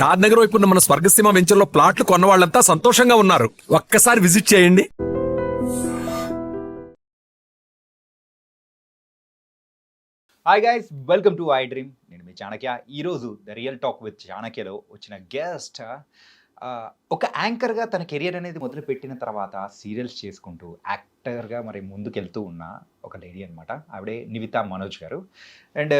షాద్ నగర్ వైపు ఉన్న మన స్వర్గసీమ వెంచర్లో ప్లాట్లు కొన్న వాళ్ళంతా సంతోషంగా ఉన్నారు. ఒక్కసారి విజిట్ చేయండి. Hi guys, welcome to I dream. నేను మీ చాణక్య. ఈరోజు ద రియల్ టాక్ విత్ చాణక్యలో వచ్చిన గెస్ట్ ఒక యాంకర్గా తన కెరియర్ అనేది మొదలుపెట్టిన తర్వాత సీరియల్స్ చేసుకుంటూ యాక్టర్గా మరి ముందుకెళ్తూ ఉన్న ఒక లేడీ అనమాట. ఆవిడే నివితా మనోజ్ గారు. అండ్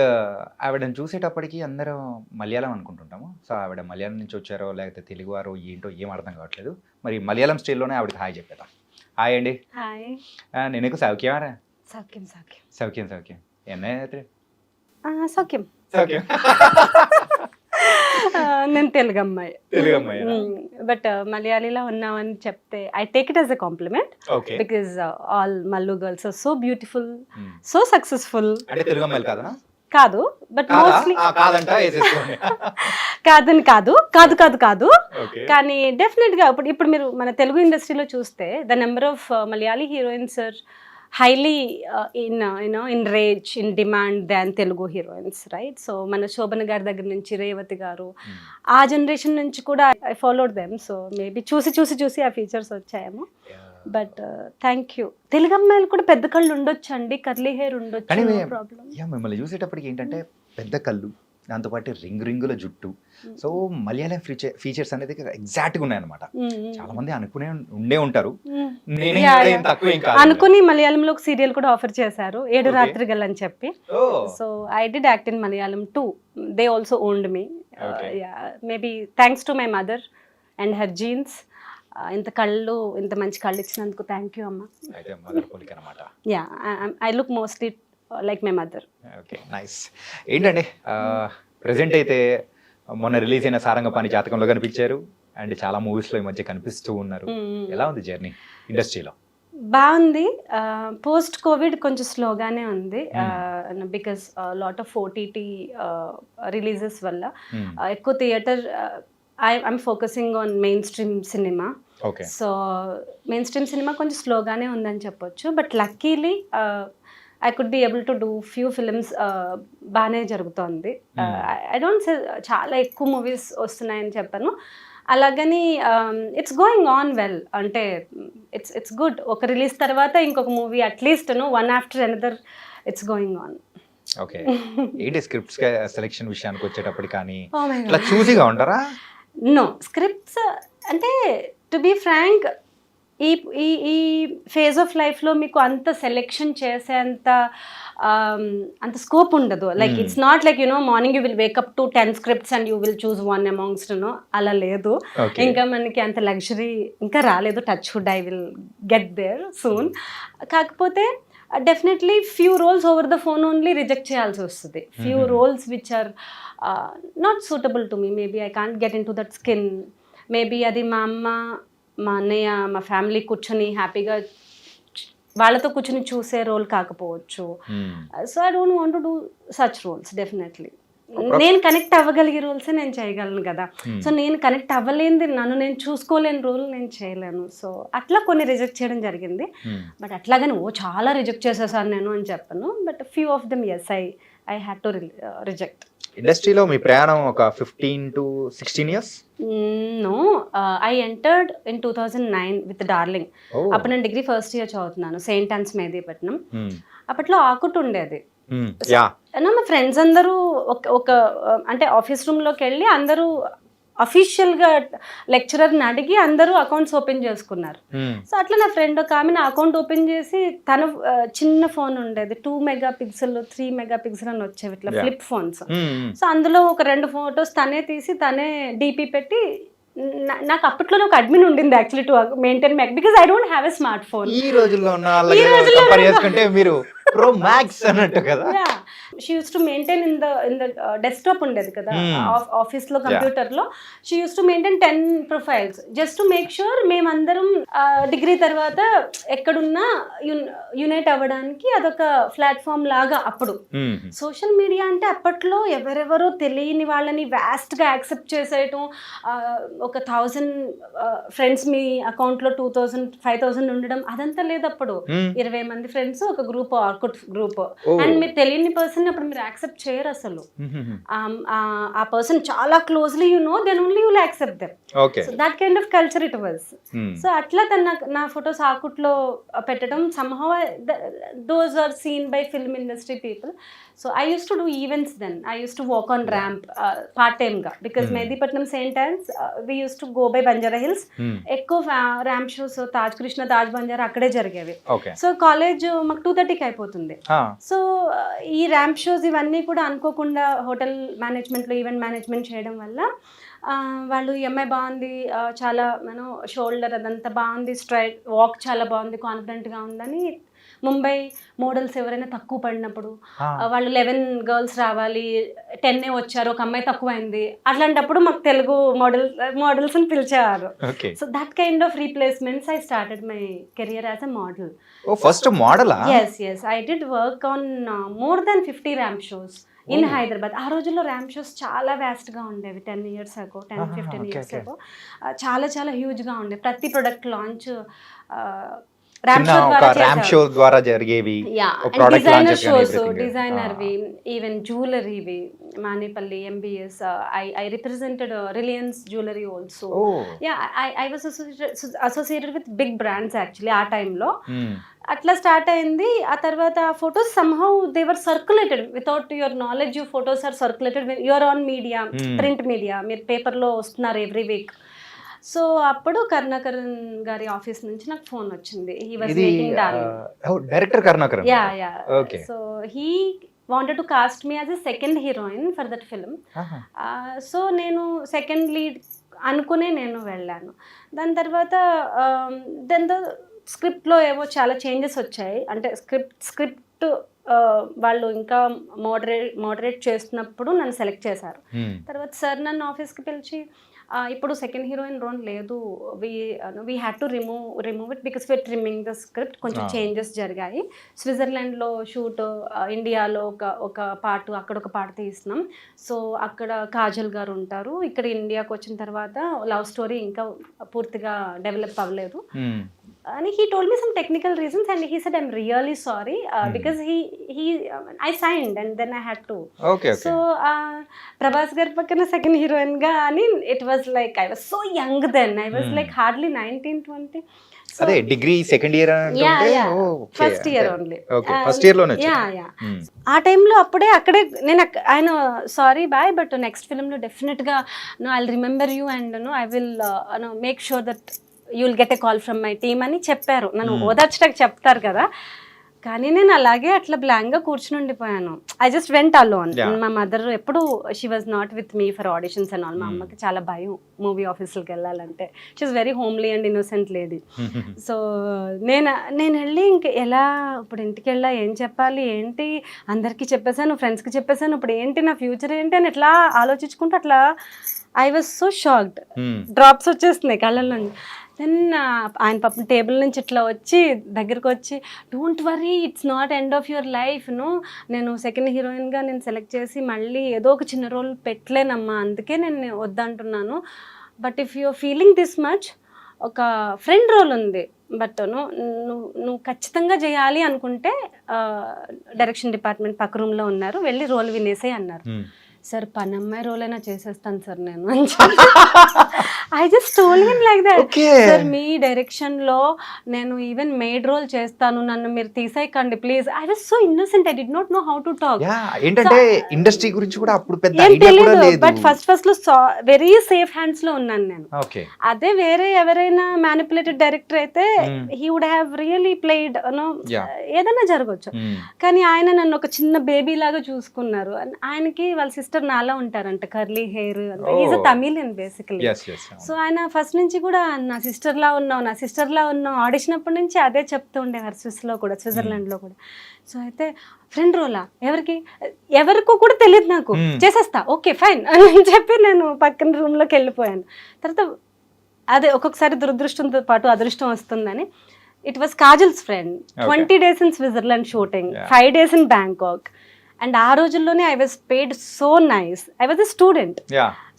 ఆవిడని చూసేటప్పటికి అందరం మలయాళం అనుకుంటుంటాము. సో ఆవిడ మలయాళం నుంచి వచ్చారో లేకపోతే తెలుగువారో ఏంటో ఏం అర్థం కావట్లేదు. మరి మలయాళం స్టైల్లోనే ఆవిడకి హాయ్ చెప్పేద్దాం. హాయ్ అండి. హాయ్. నేను సౌఖ్యమారా? సౌఖ్యం సౌఖ్యం సౌఖ్యం సౌఖ్యం. ఎన్నైతే సౌఖ్యం. సౌఖ్యం. నేను తెలుగు అమ్మాయి. తెలుగు అమ్మాయి. బట్ మలయాళీలో ఉన్నామని చెప్తే I take it as a compliment because all Mallu girls are so beautiful, so successful. అంటే తెలుగు అమ్మాయిలు కాదనా? కాదు, బట్ మోస్ట్లీ కాదని కాదు కాదు కాదు కాదు కానీ డెఫినెట్ గా ఇప్పుడు మీరు మన తెలుగు ఇండస్ట్రీలో చూస్తే the number of Malayali heroines are highly in range, in demand than Telugu heroines, right? So మన శోభన గారి దగ్గర నుంచి రేవతి గారు ఆ జనరేషన్ నుంచి కూడా I followed them. So maybe చూసి ఆ ఫీచర్స్ వచ్చాయేమో. But thank you. తెలుగు అమ్మాయిలు కూడా పెద్ద కళ్ళు ఉండొచ్చు అండి, కర్లీ హెయిర్ ఉండొచ్చు, ప్రాబ్లం. మిమ్మల్ని చూసేటప్పటికి ఏంటంటే పెద్ద కళ్ళు, దాంతోపాటు రింగుల జుట్టు. సో మలయాళం ఫీచర్స్ అనేది ఎగ్జాక్ట్గా ఉన్నాయన్నమాట. చాలా మంది ఉండే ఉంటారు. అనుకుని మలయాళంలో ఒక సీరియల్ కూడా ఆఫర్ చేశారు, 7 రాత్రిగల్ అని చెప్పి. So I did act in Malayalam two. They also owned me. Maybe thanks to my mother and her jeans. ఇంత మంచి కళ్ళు ఇచ్చినందుకు థ్యాంక్ యూ అమ్మ. Yeah, I look mostly like my mother. Okay, nice. ఏంటండి ప్రెసెంట్ అయితే మొన్న రిలీజ్ అయిన సారంగపాణి జాతకంలో కనిపించారు అండ్ చాలా మూవీస్లో ఈ మధ్య కనిపిస్తూ ఉన్నారు. ఎలా ఉంది జర్నీ ఇండస్ట్రీలో? బాగుంది. పోస్ట్ కోవిడ్ కొంచెం స్లోగానే ఉంది because lot of OTT releases వల్ల. ఎక్కువ theatre I'm focusing on main stream cinema. So main stream cinema కొంచెం స్లోగానే ఉందని చెప్పొచ్చు. But luckily I could be able to do few films. బాగానే జరుగుతోంది. ఐ డోంట్ సే చాలా ఎక్కువ మూవీస్ వస్తున్నాయని చెప్పాను, అలాగని ఇట్స్ గోయింగ్ ఆన్ వెల్. అంటే ఇట్స్ గుడ్. ఒక రిలీజ్ తర్వాత ఇంకొక movie at least one after another it's going on. Okay. ఏంటి స్క్రిప్ట్స్ సెలెక్షన్ విషయానికి వచ్చేటప్పుడు కానీ ఇట్లా చూసిగా ఉంటారా? నో, స్క్రిప్ట్స్ అంటే టు బీ ఫ్రాంక్ ఈ ఫేజ్ ఆఫ్ లైఫ్లో మీకు అంత సెలెక్షన్ చేసేంత స్కోప్ ఉండదు. Like it's not like morning you will wake up to 10 scripts and you will choose one amongst. అలా లేదు. ఇంకా మనకి అంత లగ్జరీ ఇంకా రాలేదు. Touch wood, I will get there soon. కాకపోతే definitely few roles over the phone only reject చేయాల్సి వస్తుంది. Few roles which are not suitable to me. Maybe I can't get into that skin. Maybe అది మా అమ్మ, మా అన్నయ్య, మా family కూర్చొని హ్యాపీగా వాళ్ళతో కూర్చొని చూసే రోల్ కాకపోవచ్చు. So I don't want to do such roles. Definitely నేను కనెక్ట్ అవ్వగలిగే రోల్సే నేను చేయగలను కదా. సో నేను కనెక్ట్ అవ్వలేనిది, నన్ను నేను చూసుకోలేని రోల్ నేను చేయలేను. సో అట్లా కొన్ని రిజెక్ట్ చేయడం జరిగింది. బట్ అట్లాగని చాలా రిజెక్ట్ చేసేసాను నేను అని చెప్పను. But few of them as I had to reject. ఇండస్ట్రీలో మీ ప్రయాణం ఒక 15 to 16 years? No, I entered in 2009 with Darling. అప్పుడు నేను డిగ్రీ ఫస్ట్ ఇయర్ చదువుతున్నాను, సెయింట్ ఆన్స్ మెహదీపట్నం. అప్పట్లో ఆకుట్ ఉండేది. మా ఫ్రెండ్స్ అందరూ ఒక అంటే ఆఫీస్ రూమ్లోకి వెళ్ళి అందరూ అఫీషియల్గా లెక్చరర్ని అడిగి అందరూ అకౌంట్స్ ఓపెన్ చేసుకున్నారు. సో అట్లా నా ఫ్రెండ్ ఒక ఆమె నా అకౌంట్ ఓపెన్ చేసి, తన చిన్న ఫోన్ ఉండేది, 2 మెగాపిక్సెల్ 3 మెగాపిక్సెల్ అని వచ్చేవి ఇట్లా ఫ్లిప్ ఫోన్స్. సో అందులో ఒక 2 ఫొటోస్ తనే తీసి తనే డీపీ పెట్టి, నాకు అప్పట్లోనే ఒక అడ్మిన్ ఉండింది actually to maintain Mac, because I don't have a smart phone. ఈ రోజుల్లో మీరు ప్రో మ్యాక్స్ అన్నట్టు కదా. She use to maintain in the desktop ఉండేది కదా ఆఫీస్లో కంప్యూటర్లో. She use to maintain 10 profiles just to make sure మేమందరం డిగ్రీ తర్వాత ఎక్కడున్నా యునైట్ అవ్వడానికి అదొక ప్లాట్ఫామ్ లాగా. అప్పుడు సోషల్ మీడియా అంటే అప్పట్లో ఎవరెవరో తెలియని వాళ్ళని వ్యాస్ట్గా యాక్సెప్ట్ చేసేయటం. ఒక 1000 ఫ్రెండ్స్ మీ అకౌంట్లో 2000 5000 ఉండడం అదంతా లేదు. అప్పుడు 20 మంది ఫ్రెండ్స్ ఒక గ్రూప్ ఆర్కుట్ గ్రూప్. అండ్ మీరు తెలియని పర్సన్ అప్పుడు మీరు యాక్సెప్ట్ చేయరు అసలు. ఆ పర్సన్ చాలా closely then only you will accept them. So that kind of culture it was. So అట్లా నా ఫొటోస్ ఆర్కుట్లో పెట్టడం somehow those are seen by film industry people. So I used to do events then. I used to walk on ramp part time ga, because Mehdipatnam St. Anne's we used to go by Banjara Hills. Ekko ramp shows Taj Krishna, Taj Banjara akkade జరిగేవి. So college మాకు 2:30కి అయిపోతుంది. So ఈ ramp shows ఇవన్నీ కూడా అనుకోకుండా hotel మేనేజ్మెంట్లో event management చేయడం వల్ల వాళ్ళు ఈ అమ్మాయి బాగుంది, చాలా షోల్డర్ అదంతా బాగుంది, స్ట్రైట్ వాక్ చాలా బాగుంది, కాన్ఫిడెంట్గా ఉందని ముంబై మోడల్స్ ఎవరైనా తక్కువ పడినప్పుడు వాళ్ళు 11 గర్ల్స్ రావాలి, 10 వచ్చారు, ఒక అమ్మాయి తక్కువైంది, అట్లాంటప్పుడు మాకు తెలుగు మోడల్స్ అని పిలిచేవారు. So that kind of replacements I started my career as a model. First model? yes I did work on more than 50 ramp shows in Hyderabad. ఆ రోజుల్లో ర్యాంప్ షోస్ చాలా వ్యాస్ట్గా ఉండేవి. 10 years ago, 10-15 years ago చాలా చాలా హ్యూజ్గా ఉండేవి. ప్రతి product launch ramp show ద్వారా జరిగేవి. డిజైనర్ షోస్, డిజైనర్వి, ఈవెన్ జ్యువెలరీవి, Manepally, MBS. I represented Reliance Jewelry also. I was associated with big brands actually ఆ టైంలో. అట్లా స్టార్ట్ అయింది. ఆ తర్వాత photos somehow they were circulated without your knowledge. You photos are circulated when you are on media, print media. మీరు పేపర్లో వస్తున్నారు every week. So అప్పుడు కరుణాకరన్ గారి ఆఫీస్ నుంచి నాకు ఫోన్ వచ్చింది. He was making director Karunakaran. So he wanted to cast me as a second heroine for that film. So నేను second lead అనుకునే నేను వెళ్ళాను. దాని తర్వాత స్క్రిప్ట్లో ఏవో చాలా చేంజెస్ వచ్చాయి. అంటే స్క్రిప్ట్ వాళ్ళు ఇంకా మోడరేట్ చేస్తున్నప్పుడు నన్ను సెలెక్ట్ చేశారు. తర్వాత సార్ నన్ను ఆఫీస్కి పిలిచి ఇప్పుడు సెకండ్ హీరోయిన్ రోల్ లేదు, we had to remove it because we're trimming the script. కొంచెం చేంజెస్ జరిగాయి. స్విట్జర్లాండ్లో షూట్, ఇండియాలో ఒక పార్ట్, అక్కడ ఒక పార్ట్ తీస్తున్నాం. సో అక్కడ కాజల్ గారు ఉంటారు. ఇక్కడ ఇండియాకి వచ్చిన తర్వాత లవ్ స్టోరీ ఇంకా పూర్తిగా డెవలప్ అవ్వలేదు అని he told me some technical reasons and he said I'm really sorry because I signed and then I had to. So Prabhas gar pakkana second heroine ga ani it was like I was so young then. I was like hardly 19-20. అదే degree second year first year only. First year లోనే ఆ టైంలో అప్పుడే అక్కడే నేను ఆయన sorry bye but next ఫిల్మ్లో డెఫినెట్గా I will remember you and I will make sure that you will get a call from my team అని చెప్పారు. నన్ను ఓదార్చడానికి చెప్తారు కదా, కానీ నేను అలాగే అట్లా బ్లాంక్గా కూర్చుని ఉండిపోయాను. I just went alone. మా మదర్ ఎప్పుడు she was not with me for auditions and all. మా అమ్మకి చాలా భయం మూవీ ఆఫీసులకు వెళ్ళాలంటే. She was very homely and innocent lady. So నేను వెళ్ళి ఇంక ఎలా ఇప్పుడు ఇంటికి వెళ్ళా, ఏం చెప్పాలి, ఏంటి, అందరికీ చెప్పేశాను, ఫ్రెండ్స్కి చెప్పేశాను, ఇప్పుడు ఏంటి నా ఫ్యూచర్ ఏంటి అని ఎట్లా ఆలోచించుకుంటూ అట్లా I was so shocked. Drops వచ్చేస్తున్నాయి కళ్ళల్లో. దెన్ ఆయన పాపం టేబుల్ నుంచి ఇట్లా వచ్చి దగ్గరకు వచ్చి, don't worry, it's not end of your life. నేను సెకండ్ హీరోయిన్గా నేను సెలెక్ట్ చేసి మళ్ళీ ఏదో ఒక చిన్న రోల్ పెట్టలేనమ్మా, అందుకే నేను వద్దంటున్నాను. But if you're feeling this much, ఒక ఫ్రెండ్ రోల్ ఉంది, బట్ నువ్వు ఖచ్చితంగా చేయాలి అనుకుంటే డైరెక్షన్ డిపార్ట్మెంట్ పక్క రూమ్లో ఉన్నారు, వెళ్ళి రోల్ వినేసే అన్నారు. సార్ పని అమ్మాయి రోల్ అయినా చేసేస్తాను సార్ నేను అని చెప్పి I just told him like that. Sir మీ డైరెక్షన్ లో నేను ఈవెన్ మేడ్ రోల్ చేస్తాను, నన్ను మీరు తీసేయకండి please. I was so innocent, I did not know how to talk. ఏంటంటే ఇండస్ట్రీ గురించి కూడా అప్పుడు పెద్ద ఐడియా కూడా లేదు. బట్ ఫస్ట్ లో వెరీ సేఫ్ హ్యాండ్స్ లో ఉన్నాను నేను. అదే వేరే ఎవరైనా మ్యానిపులేటెడ్ డైరెక్టర్ అయితే he would have really played ఏదైనా జరగచ్చు. కానీ ఆయన నన్ను ఒక చిన్న బేబీ లాగా చూసుకున్నారు. ఆయనకి వాళ్ళ సిస్టర్ నాలా ఉంటారంట, curly hair. Is a Tamilian basically. So ఆయన ఫస్ట్ నుంచి కూడా నా సిస్టర్ లా ఉన్నావు ఆడిషన్ అప్పటి నుంచి అదే చెప్తూ ఉండేవారు. స్విట్జర్లాండ్ లో కూడా. సో అయితే ఫ్రెండ్ రోలా ఎవరికో కూడా తెలియదు నాకు, చేసేస్తా ఓకే ఫైన్ అని చెప్పి నేను పక్కన రూమ్ లోకి వెళ్ళిపోయాను. తర్వాత అదే ఒక్కొక్కసారి దురదృష్టంతో పాటు అదృష్టం వస్తుందని, it was Kajal's friend. 20 days in Switzerland shooting, 5 days in Bangkok. And ఆ రోజుల్లోనే I was paid so nice. I was a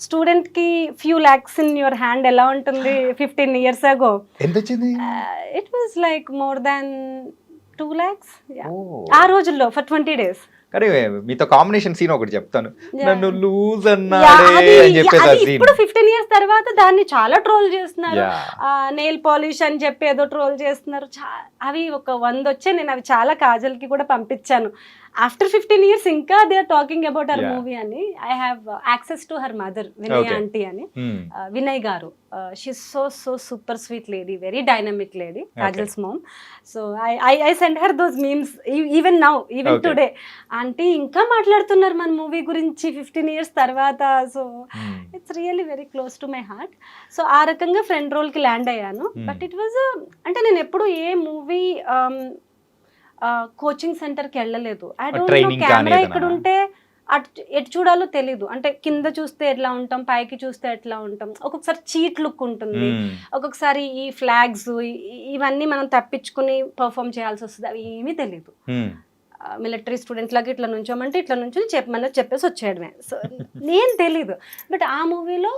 student కి few lakhs in your hand ఎలా ఉంటుంది 15 years ago? ఎంత వచ్చింది? It was like more than 2 lakhs. Yeah. Oh. ఆ రోజుల్లో for 20 days. కానీ మీతో కాంబినేషన్ సీన్ ఒకటి చెప్తాను. Yeah. నన్ను లూజ్ Yeah, అన్నాడే అని చెప్పేసి ఆ అది సీన్. ఇప్పుడు 15 years తర్వాత దాన్ని చాలా ట్రోల్ చేస్తున్నారు. Yeah. నెయిల్ పాలిష్ అని చెప్పి ఏదో ట్రోల్ చేస్తున్నారు. అవి ఒక 100 వచ్చాయి. నేను అవి చాలా కాజల్కి కూడా పంపించాను. ఆఫ్టర్ 15 years ఇంకా they are talking about her Yeah. Movie అని. I have access to her mother Vinay Okay. Aunty అని. Hmm. Vinay garu she so super sweet lady, very dynamic lady, Kajal's mom. So I send her those memes even now, even Okay. Today. Aunty ఇంకా మాట్లాడుతున్నారు మన movie గురించి 15 years తర్వాత. So Hmm. It's really very close to my heart. So ఆ రకంగా friend రోల్కి land అయ్యాను. But it was అంటే నేను ఎప్పుడు ఏ మూవీ కోచింగ్ సెంటర్కి వెళ్ళలేదు. ఐ డోంట్ నో Training కానీ కెమెరా ఏదైనా? ఇక్కడ ఉంటే ఎటు చూడాలో తెలీదు. అంటే కింద చూస్తే ఎట్లా ఉంటాం, పైకి చూస్తే ఎట్లా ఉంటాం. ఒక్కొక్కసారి చీట్ లుక్ ఉంటుంది, Hmm. ఒక్కొక్కసారి ఈ ఫ్లాగ్స్ ఇవన్నీ మనం తప్పించుకుని పర్ఫామ్ చేయాల్సి వస్తుంది. అవి ఏమీ తెలీదు. Hmm. మిలిటరీ స్టూడెంట్ లాగా ఇట్లా నుంచోమంటే ఇట్లా నుంచి చెప్పమని చెప్పేసి వచ్చేయడమే. సో నేను తెలీదు. బట్ ఆ మూవీలో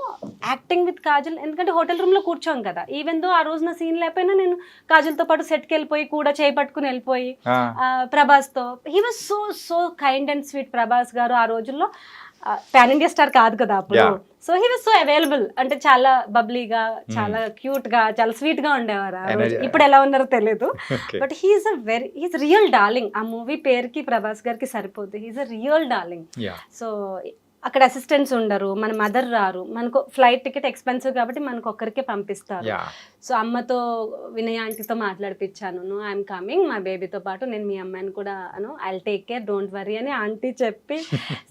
యాక్టింగ్ విత్ కాజల్, ఎందుకంటే హోటల్ రూమ్లో కూర్చోం కదా, ఈవెన్ దో ఆ రోజు నా సీన్ లేకపోయినా నేను కాజల్తో పాటు సెట్కి వెళ్ళిపోయి కూడా చేయి పట్టుకుని వెళ్ళిపోయి Ah. ప్రభాస్తో, he was so kind and sweet. Prabhas garu ఆ రోజుల్లో పాన్ ఇండియా స్టార్ కాదు కదా అప్పుడు. Yeah. So he was so available. అంటే చాలా బబ్లీగా, చాలా క్యూట్ గా, చాలా స్వీట్ గా ఉండేవారు ఆ రోజు. ఇప్పుడు ఎలా ఉన్నారో తెలియదు. Okay. But he's he's real darling. ఆ మూవీ పేరుకి ప్రభాస్ గారికి సరిపోద్ది. He's a real darling. Yeah. So అక్కడ అసిస్టెంట్స్ ఉండరు, మన మదర్ రారు, మనకు ఫ్లైట్ టికెట్ ఎక్స్పెన్సివ్ కాబట్టి మనకు ఒక్కరికే పంపిస్తారు. Yeah. సో అమ్మతో వినయ్ ఆంటీతో మాట్లాడిపించాను, నో ఐఎమ్ కమింగ్, మా బేబీతో పాటు నేను మీ అమ్మాయిని కూడా I'll take care, don't worry అని ఆంటీ చెప్పి.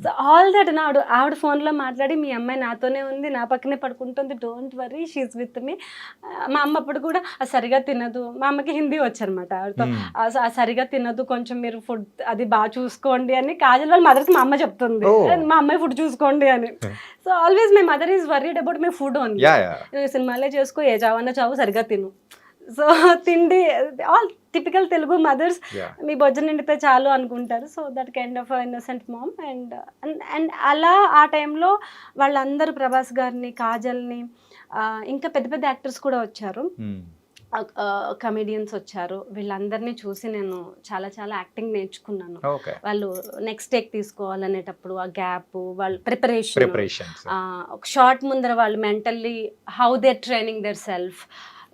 సో ఆల్ దట్ ఆవిడ ఫోన్లో మాట్లాడి మీ అమ్మాయి నాతోనే ఉంది, నా పక్కనే పడుకుంటుంది, don't worry, she with me. మా అమ్మ అప్పుడు కూడా సరిగా తినదు, మా అమ్మకి హిందీ వచ్చనమాట, ఆవిడతో సరిగా తినదు, కొంచెం మీరు ఫుడ్ అది బాగా చూసుకోండి అని కాజల్ వాళ్ళ మదర్కి మా అమ్మ చెప్తుంది. Oh. మా అమ్మాయి ఫుడ్ చూసుకోండి అని. So always my mother is worried about my food only. Yeah, yeah. సినిమాలే చేసుకో, ఏ చావన్నా చావు, సరిగా తిను. సో తిండి all typical Telugu mothers, Yeah. మీ బొజ్జ నిండితే చాలు అనుకుంటారు. So that kind of innocent mom. And అలా ఆ టైంలో వాళ్ళందరూ ప్రభాస్ గారిని, కాజల్ని, ఇంకా పెద్ద పెద్ద యాక్టర్స్ కూడా వచ్చారు, Hmm. కమెడియన్స్ వచ్చారు. వీళ్ళందరినీ చూసి నేను చాలా చాలా యాక్టింగ్ నేర్చుకున్నాను. Okay. వాళ్ళు నెక్స్ట్ టేక్ తీసుకోవాలనేటప్పుడు ఆ గ్యాప్, వాళ్ళ ప్రిపరేషన్, Preparations. ఒక షార్ట్ ముందర వాళ్ళు mentally how they training their self,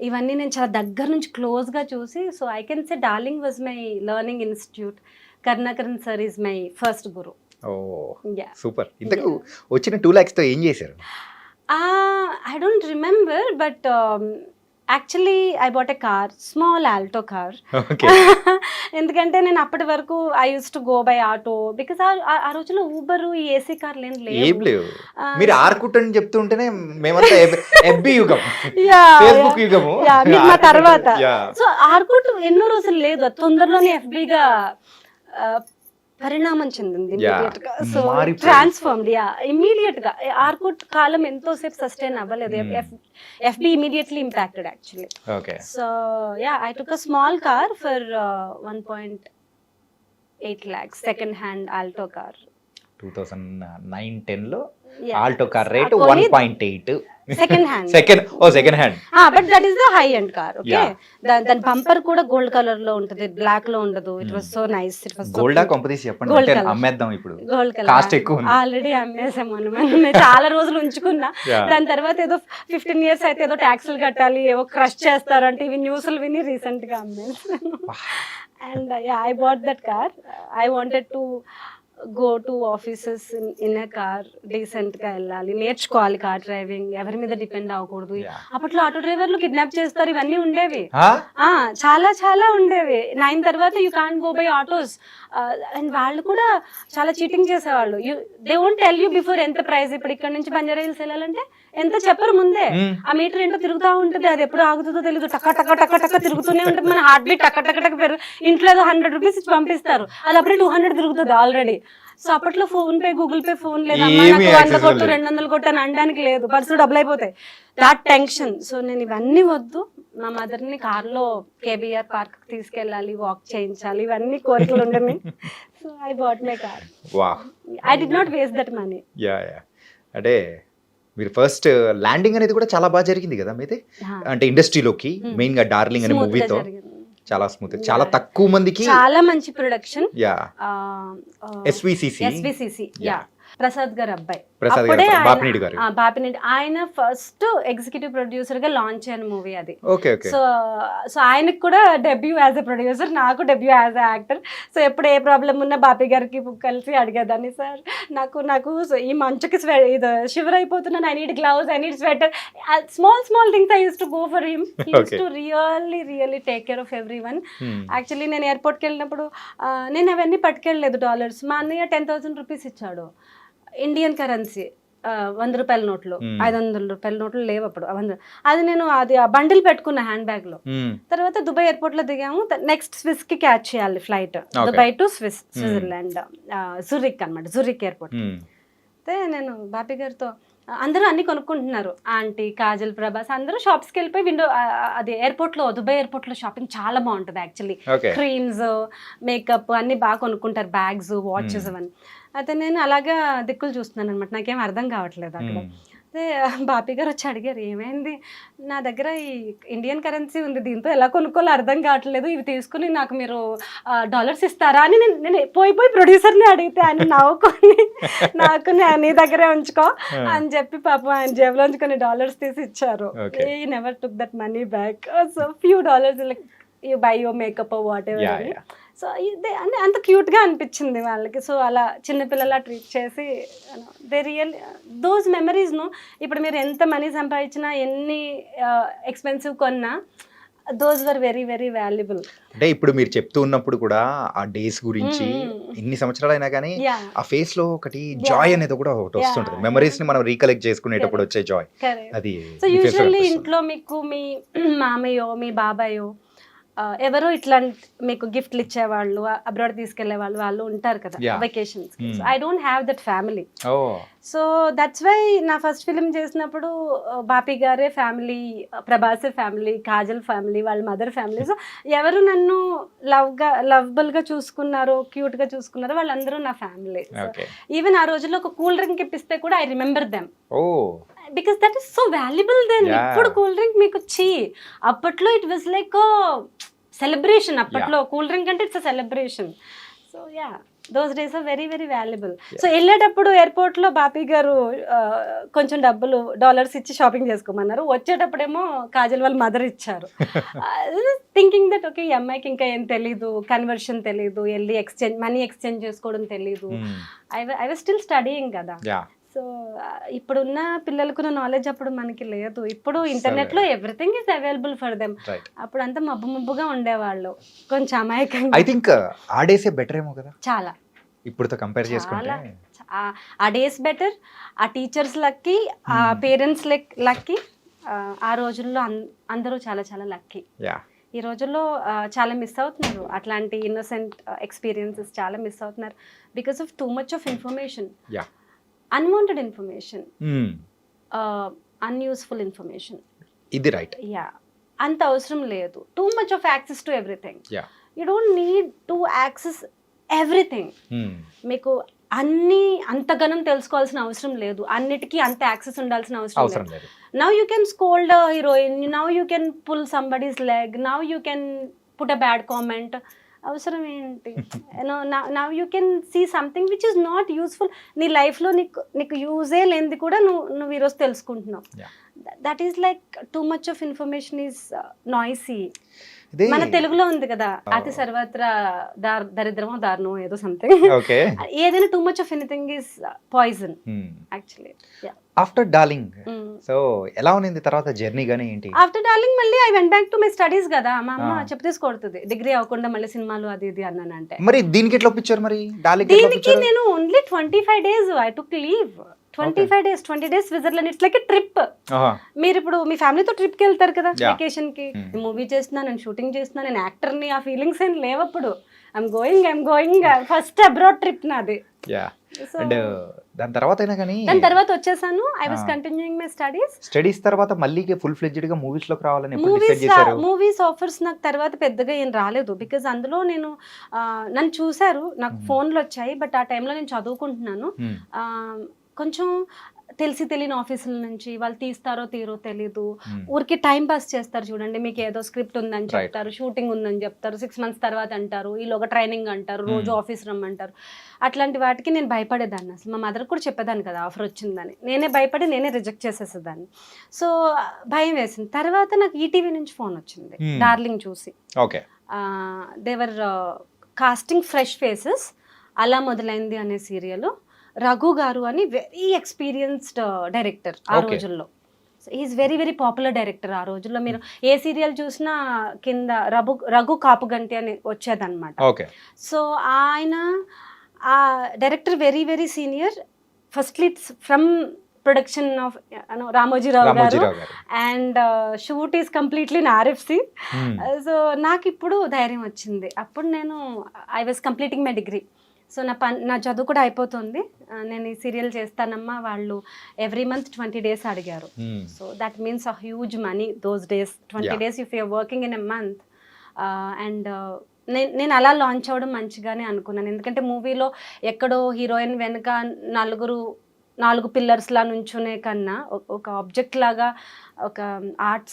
ఇవన్నీ నేను చాలా దగ్గర నుంచి క్లోజ్గా చూసి. So I can say Darling was my learning institute. Karunakaran sir is my first guru. Oh, Yeah. super. ఇంతకు వచ్చిన 2 lakhs తో ఏం చేశారు? I don't remember, but actually I bought a car, small Alto car. Okay. ఎందుకంటే నేను అప్పటి వరకు I use to go by auto, because ఆ రోజుల్లో ఊబర్, ఈ ఏసీ కార్లు ఏం ఏం లేవు. మీరు ఆర్కుట్ అని చెప్తుంటేనే మేమంతా ఎఫ్బి యుగం, ఫేస్బుక్ యుగము. మా తర్వాత. Yeah. సో ఆర్కుట్ ఎన్నో రోజులు లేదు, అది తొందరలోనే ఎఫ్బిగా పరిణామం చెందింది ఇమీడియట్ గా. సో మారిపోయింది. ట్రాన్స్ఫార్మ్డ్, యా, ఇమీడియట్ గా. ఆర్కుట్ కాలం ఎంతోసేపు సస్టైన్ అవ్వలేదు. FB immediately impacted actually. Okay. So yeah, I took a small car for 1.8 lakhs, second hand Alto car. 2009-10 లో Yeah. ఆల్టో కార్ రేట్ కొని- 1.8. Second hand. Second hand. But that is the high end car. Okay, Yeah. దాని bumper కూడా gold colour లో ఉంటుంది, black లో ఉండదు. It was so nice. It was గోల్డా కొంపదీసి చెప్పండి, Gold అంటే colour. అమ్మేద్దాం ఇప్పుడు. గోల్డ్ Cost కలర్ ఎక్కువ ఉంది. ఆల్రెడీ అమ్మేసాము నేను చాలా రోజులు ఉంచుకున్నా. Yeah. దాని తర్వాత ఏదో 15 years అయితే ఏదో ట్యాక్స్లు కట్టాలి, ఏవో క్రష్ చేస్తారంటే ఇవి న్యూస్లు విని రీసెంట్ గా అమ్మేసాను. And I bought that car. I wanted to go to offices in a car, decent గా వెళ్ళాలి, నేర్చుకోవాలి కార్ డ్రైవింగ్, ఎవరి మీద డిపెండ్ అవ్వకూడదు. Yeah. అప్పట్లో ఆటో డ్రైవర్లు కిడ్నాప్ చేస్తారు, ఇవన్నీ ఉండేవి. Huh? చాలా చాలా ఉండేవి. 9 తర్వాత you can't go by autos. And వాళ్ళు కూడా చాలా చీటింగ్ చేసేవాళ్ళు. They won't tell you before ఎంత ప్రైస్. ఇప్పుడు ఇక్కడ నుంచి బంజారా హిల్స్ వెళ్ళాలంటే ఎంత చెప్పరు ముందే. ఆ మీటర్ ఏంటో తిరుగుతూ ఉంటుంది, అది ఎప్పుడు ఆగుతుందో తెలియదు, టక్క టక్క టక్క టక్క తిరుగుతూనే ఉంటుంది. మన హార్ట్ బీట్ టక్క టక్క టక్క ఇంట్లో ఏదో 100 రూపీస్ ఇచ్చి పంపిస్తారు, అది అప్పుడే 200 తిరుగుతుంది ఆల్రెడీ. సో అప్పట్లో phone pay, Google pay, phone లేదు, అమ్మా ఏమీ నాకు 100 access కొట్టు, లేదు. 200 కొట్టు అని అనడానికి లేదు, పర్సులు డబ్బులు అయిపోతాయి. That tension. సో నేను ఇవన్నీ వద్దు, మా మదర్ని కార్లో కేబీఆర్ పార్క్ తీసుకెళ్ళాలి, వాక్ చేయించాలి, ఇవన్నీ కోరికలు ఉండని. So I bought my car. Wow. I did not waste that money. Yeah. అంటే మీరు ఫస్ట్ ల్యాండింగ్ అనేది కూడా చాలా బాగా జరిగింది కదా మీది, అంటే ఇండస్ట్రీలోకి మెయిన్ గా డార్లింగ్ అనే మూవీతో చాలా స్మూత్, చాలా తక్కువ మందికి. చాలా మంచి production. Yeah SVCC yeah Prasad గారు అబ్బాయి, ప్రసాద్ అప్పుడే గారు, బాపినీడి గారు. బాపినీడి ఆయన ఫస్ట్ ఎగ్జిక్యూటివ్ ప్రొడ్యూసర్ గా లాంచ్ అయిన మూవీ అది. Okay okay. సో ఆయనకి కూడా డెబ్యూ యాజ్ ఎ ప్రొడ్యూసర్, నాకు debut as a actor. So ఎప్పుడు ఏ ప్రాబ్లం ఉన్నా బాపి గారికి కలిసి అడిగేదాన్ని, సార్ నాకు ఈ మంచుకి ఇది షివర్ అయిపోతున్నాను, I need gloves, I need sweater, small things I use to go for him. He use to really take care of everyone. Actually నేను ఎయిర్పోర్ట్కి వెళ్ళినప్పుడు నేను అవన్నీ పట్టుకెళ్ళలేదు డాలర్స్. మా అన్నయ్య 10,000 రూపీస్ ఇచ్చాడు, ఇండియన్ కరెన్సీ, 100 రూపాయల నోట్లు, 500 రూపాయల నోట్లు లేవు అప్పుడు. అది నేను అది ఆ బండిల్ పెట్టుకున్న హ్యాండ్ బ్యాగ్ లో. తర్వాత దుబాయ్ ఎయిర్పోర్ట్ లో దిగాము, నెక్స్ట్ స్విస్ కి క్యాచ్ చేయాలి ఫ్లైట్, దుబాయ్ టు స్విట్జర్లాండ్, జురిక్ అనమాట, జురిక్ ఎయిర్పోర్ట్. అయితే నేను బాపి గారితో అందరూ అన్ని కొనుక్కుంటున్నారు, ఆంటీ, కాజల్, ప్రభాస్ అందరూ షాప్స్కి వెళ్ళిపోయి విండో అది ఎయిర్పోర్ట్ లో, దుబాయ్ ఎయిర్పోర్ట్ లో షాపింగ్ చాలా బాగుంటుంది యాక్చువల్లీ. క్రీమ్స్, మేకప్ అన్ని బాగా కొనుక్కుంటారు, బ్యాగ్స్, వాచెస్ అవన్నీ. అయితే నేను అలాగా దిక్కులు చూస్తున్నాను అనమాట, నాకేం అర్థం కావట్లేదు అక్కడ. అదే బాపి గారు వచ్చి అడిగారు, ఏమైంది, నా దగ్గర ఈ ఇండియన్ కరెన్సీ ఉంది, దీంతో ఎలా కొనుక్కోవాలో అర్థం కావట్లేదు, ఇవి తీసుకుని నాకు మీరు డాలర్స్ ఇస్తారా అని నేను పోయి ప్రొడ్యూసర్ని అడిగితే ఆయన నవ్వుకొని నాకు నీ దగ్గరే ఉంచుకో అని చెప్పి పాపం ఆయన జేబులోంచి కొన్ని డాలర్స్ తీసి ఇచ్చారు. ఈ never took that money back. So few dollars like you by your makeup what ever. So ఇదే అంటే అంత క్యూట్గా అనిపించింది వాళ్ళకి. సో అలా చిన్నపిల్లలా ట్రీట్ చేసి దే రియల్ దోస్ మెమరీస్ను ఇప్పుడు మీరు ఎంత మనీ సంపాదించినా, ఎన్ని ఎక్స్పెన్సివ్ కొన్నా, those were very very valuable. అంటే ఇప్పుడు మీరు చెప్తూ ఉన్నప్పుడు కూడా ఆ డేస్ గురించి ఇన్ని సంవత్సరాలు అయినా కానీ ఆ ఫేస్ లో ఒకటి జాయ్ అనేది కూడా ఒకటి వస్తుంటుంది, మెమరీస్ ని మనం రీకలెక్ట్ చేసుకునేటప్పుడు వచ్చే జాయ్ అది. సో యూజువల్లీ ఇంట్లో మీకు మీ మామయ్యో, మీ బాబాయో ఎవరో ఇట్లా మీకు గిఫ్ట్లు ఇచ్చేవాళ్ళు, అబ్రాడ్ తీసుకెళ్లే వాళ్ళు ఉంటారు కదా vacations. I don't have that family. So that's why నా ఫస్ట్ ఫిలిం చేసినప్పుడు బాపి గారే ఫ్యామిలీ, ప్రభాసే ఫ్యామిలీ, కాజల్ ఫ్యామిలీ, వాళ్ళ మదర్ ఫ్యామిలీ. సో ఎవరు నన్ను లవబుల్ గా చూసుకున్నారో, క్యూట్ గా చూసుకున్నారో వాళ్ళందరూ నా ఫ్యామిలీ. ఈవెన్ ఆ రోజుల్లో ఒక కూల్ డ్రింక్ ఇప్పిస్తే కూడా I remember them, because that is so valuable then. ఇప్పుడు కూల్ డ్రింక్ మీకు అప్పట్లో ఇట్ వాజ్ లైక్ సెలబ్రేషన్. అప్పట్లో కూల్ డ్రింక్ అంటే it's a celebration. So yeah those days are very very valuable. So వెళ్ళేటప్పుడు airport లో బాపి గారు కొంచెం డబ్బులు డాలర్స్ ఇచ్చి షాపింగ్ చేసుకోమన్నారు, వచ్చేటప్పుడేమో కాజల్ వాళ్ళ మదర్ ఇచ్చారు. థింకింగ్ దట్ ఓకే, ఈ అమ్మాయికి ఇంకా ఏం తెలీదు, కన్వర్షన్ తెలీదు, వెళ్ళి మనీ ఎక్స్చేంజ్ చేసుకోవడం తెలీదు. ఐ వాజ్ స్టిల్ స్టడీయింగ్ కదా. సో ఇప్పుడున్న పిల్లలకు నాలెడ్జ్ అప్పుడు మనకి లేదు. ఇప్పుడు ఇంటర్నెట్ లో everything is available for them. అప్పుడు అంతా మబ్బుగా ఉండేవాళ్ళు, కొంచెం అమాయకంగా. ఐ థింక్ ఆ డేసే బెటర్ ఏమో కదా చాలా, ఇప్పుడుతో కంపేర్ చేసుకుంటే. ఆ డేస్ బెటర్, ఆ టీచర్స్ లక్కీ, ఆ పేరెంట్స్ లక్కీ. ఆ రోజుల్లో అందరూ చాలా చాలా లక్కీ. ఈ రోజుల్లో చాలా మిస్ అవుతున్నారు, అట్లాంటి ఇన్నోసెంట్ ఎక్స్పీరియన్సెస్ చాలా మిస్ అవుతున్నారు because of two much of information, unwanted information, unuseful information. ఇది రైట్. యా అంత అవసరం లేదు. Two much of access to everything. You don't need to access everything. మీకు అన్ని అంతగనం తెలుసుకోవాల్సిన అవసరం లేదు, అన్నిటికీ అంత యాక్సెస్ ఉండాల్సిన అవసరం లేదు. Now you can scold a heroine, now you can pull somebody's leg, now you can put a bad comment. అవసరం ఏంటి? Now you can see something which is not useful. నీ లైఫ్లో నీకు యూజే లేనిది కూడా నువ్వు ఈరోజు తెలుసుకుంటున్నావు. That is like too much of information is noisy. మన తెలుగులో ఉంది కదా, అతి సర్వత్రా దరిద్రమో దారుణమో ఏదో సంథింగ్. ఏదైనా two much of anything is poison actually. After darling so ఎలా ఉంది తర్వాత జర్నీ గానీ ఏంటి? ఆఫ్టర్ డార్లింగ్ మళ్ళీ I went back to my studies కదా. మా అమ్మ చెప్పు తీసుకొడుతుంది, డిగ్రీ అవ్వకుండా మళ్ళీ సినిమాలు అది ఇది అన్నానంటే. మరి దీనికి ఎట్లా ఒప్పించారు? మరి దీనికి నేను only 25 days I took leave. 25 days, 20 days Switzerland. It's like a trip. మీరు ఇప్పుడు మీ ఫ్యామిలీతో ట్రిప్ కి వెళ్తారు కదా వెకేషన్ కి. నేను మూవీ చేస్తున్నా, నేను షూటింగ్ చేస్తున్నా, నేను యాక్టర్ని, ఆ ఫీలింగ్స్ ఏం లేవు అప్పుడు. I'm going first abroad trip నాది. అండ్ దాని తర్వాత అయినా కానీ దాని తర్వాత వచ్చేసాను. I was continuing my studies తర్వాత మళ్ళీ ఫుల్ ఫ్లెడ్జ్డ్ గా మూవీస్ లోకి రావాలని మూవీస్ ఆఫర్స్ నాకు తర్వాత పెద్దగా ఏం రాలేదు. బికాజ్ అందులో నేను నన్ను చూశారు, నాకు ఫోన్లు వచ్చాయి, బట్ ఆ టైంలో నేను చదువుకుంటున్నాను. కొంచెం తెలిసి తెలియని ఆఫీసుల నుంచి వాళ్ళు తీస్తారో తీరో తెలీదు, Hmm. ఊరికి టైం పాస్ చేస్తారు చూడండి. మీకు ఏదో స్క్రిప్ట్ ఉందని Right. చెప్తారు, షూటింగ్ ఉందని చెప్తారు, 6 months తర్వాత అంటారు, ఈలోగా ట్రైనింగ్ అంటారు, రోజు ఆఫీస్ రమ్మంటారు. అట్లాంటి వాటికి నేను భయపడేదాన్ని. అసలు మా మదర్ కూడా చెప్పేదాన్ని కదా ఆఫర్ వచ్చిందని, నేనే భయపడి నేనే రిజెక్ట్ చేసేసేదాన్ని. సో భయం వేసింది. తర్వాత నాకు ఈటీవీ నుంచి ఫోన్ వచ్చింది, డార్లింగ్ చూసి. ఓకే. దేవర్ కాస్టింగ్ ఫ్రెష్ ఫేసెస్. అలా మొదలైంది అనే సీరియల్. రఘు గారు అని వెరీ ఎక్స్పీరియన్స్డ్ డైరెక్టర్ ఆ Okay. రోజుల్లో. Is very very popular director ఆ రోజుల్లో. మీరు ఏ సీరియల్ చూసినా కింద రఘు కాపుగంటి అని వచ్చేదన్నమాట. ఓకే. సో ఆయన ఆ director very very senior. Firstly it's from production of Ramoji Rao గారు, రామోజీరావు గారు. And shoot is completely in RFC. Hmm. So నాకు ఇప్పుడు ధైర్యం వచ్చింది. అప్పుడు నేను I was completing my degree. So నా చదువు కూడా అయిపోతుంది. నేను ఈ సీరియల్ చేస్తానమ్మా. వాళ్ళు ఎవ్రీ మంత్ 20 days అడిగారు. Hmm. So that means a huge money those days. 20 Yeah. days if you are working in a month. And నేను అలా లాంచ్ అవ్వడం మంచిగానే అనుకున్నాను. ఎందుకంటే మూవీలో ఎక్కడో హీరోయిన్ వెనుక 4 పిల్లర్స్లా నుంచునే కన్నా ఒక ఆబ్జెక్ట్ లాగా, ఒక ఆర్ట్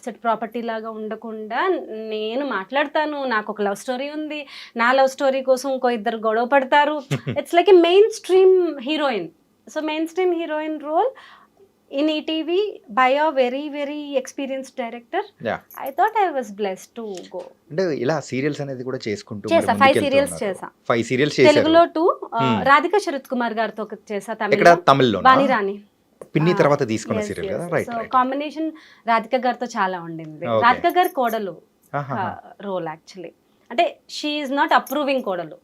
సెట్ ప్రాపర్టీ లాగా ఉండకుండా నేను మాట్లాడతాను, నాకు ఒక లవ్ స్టోరీ ఉంది, నా లవ్ స్టోరీ కోసం ఇంకో 2 గొడవ పడతారు. It's like a mainstream heroine. So mainstream heroine role in ETV by a very very experienced director. Yeah. I thought I was blessed to go. అంటే ఇలా serials అనేది కూడా చేసుకుంటూ చేసా, 5 serials చేసా. 5 సీరియల్స్ చేశారు. తెలుగులో 2, రాధికా శరత్ కుమార్ గారితో ఒకటి చేసా, ఇక్కడ తమిళ్లో తమిళ్లో బాని రాణి. పిన్ని తర్వాత తీసుకున్న సీరియల్ కదా. Right so right. Combination Radhika గారితో చాలా ఉండింది. Okay. రాధిక గారి కోడలు రోల్ యాక్చువల్లీ. అంటే షీ ఈజ్ నాట్ అప్రూవింగ్ కోడలు,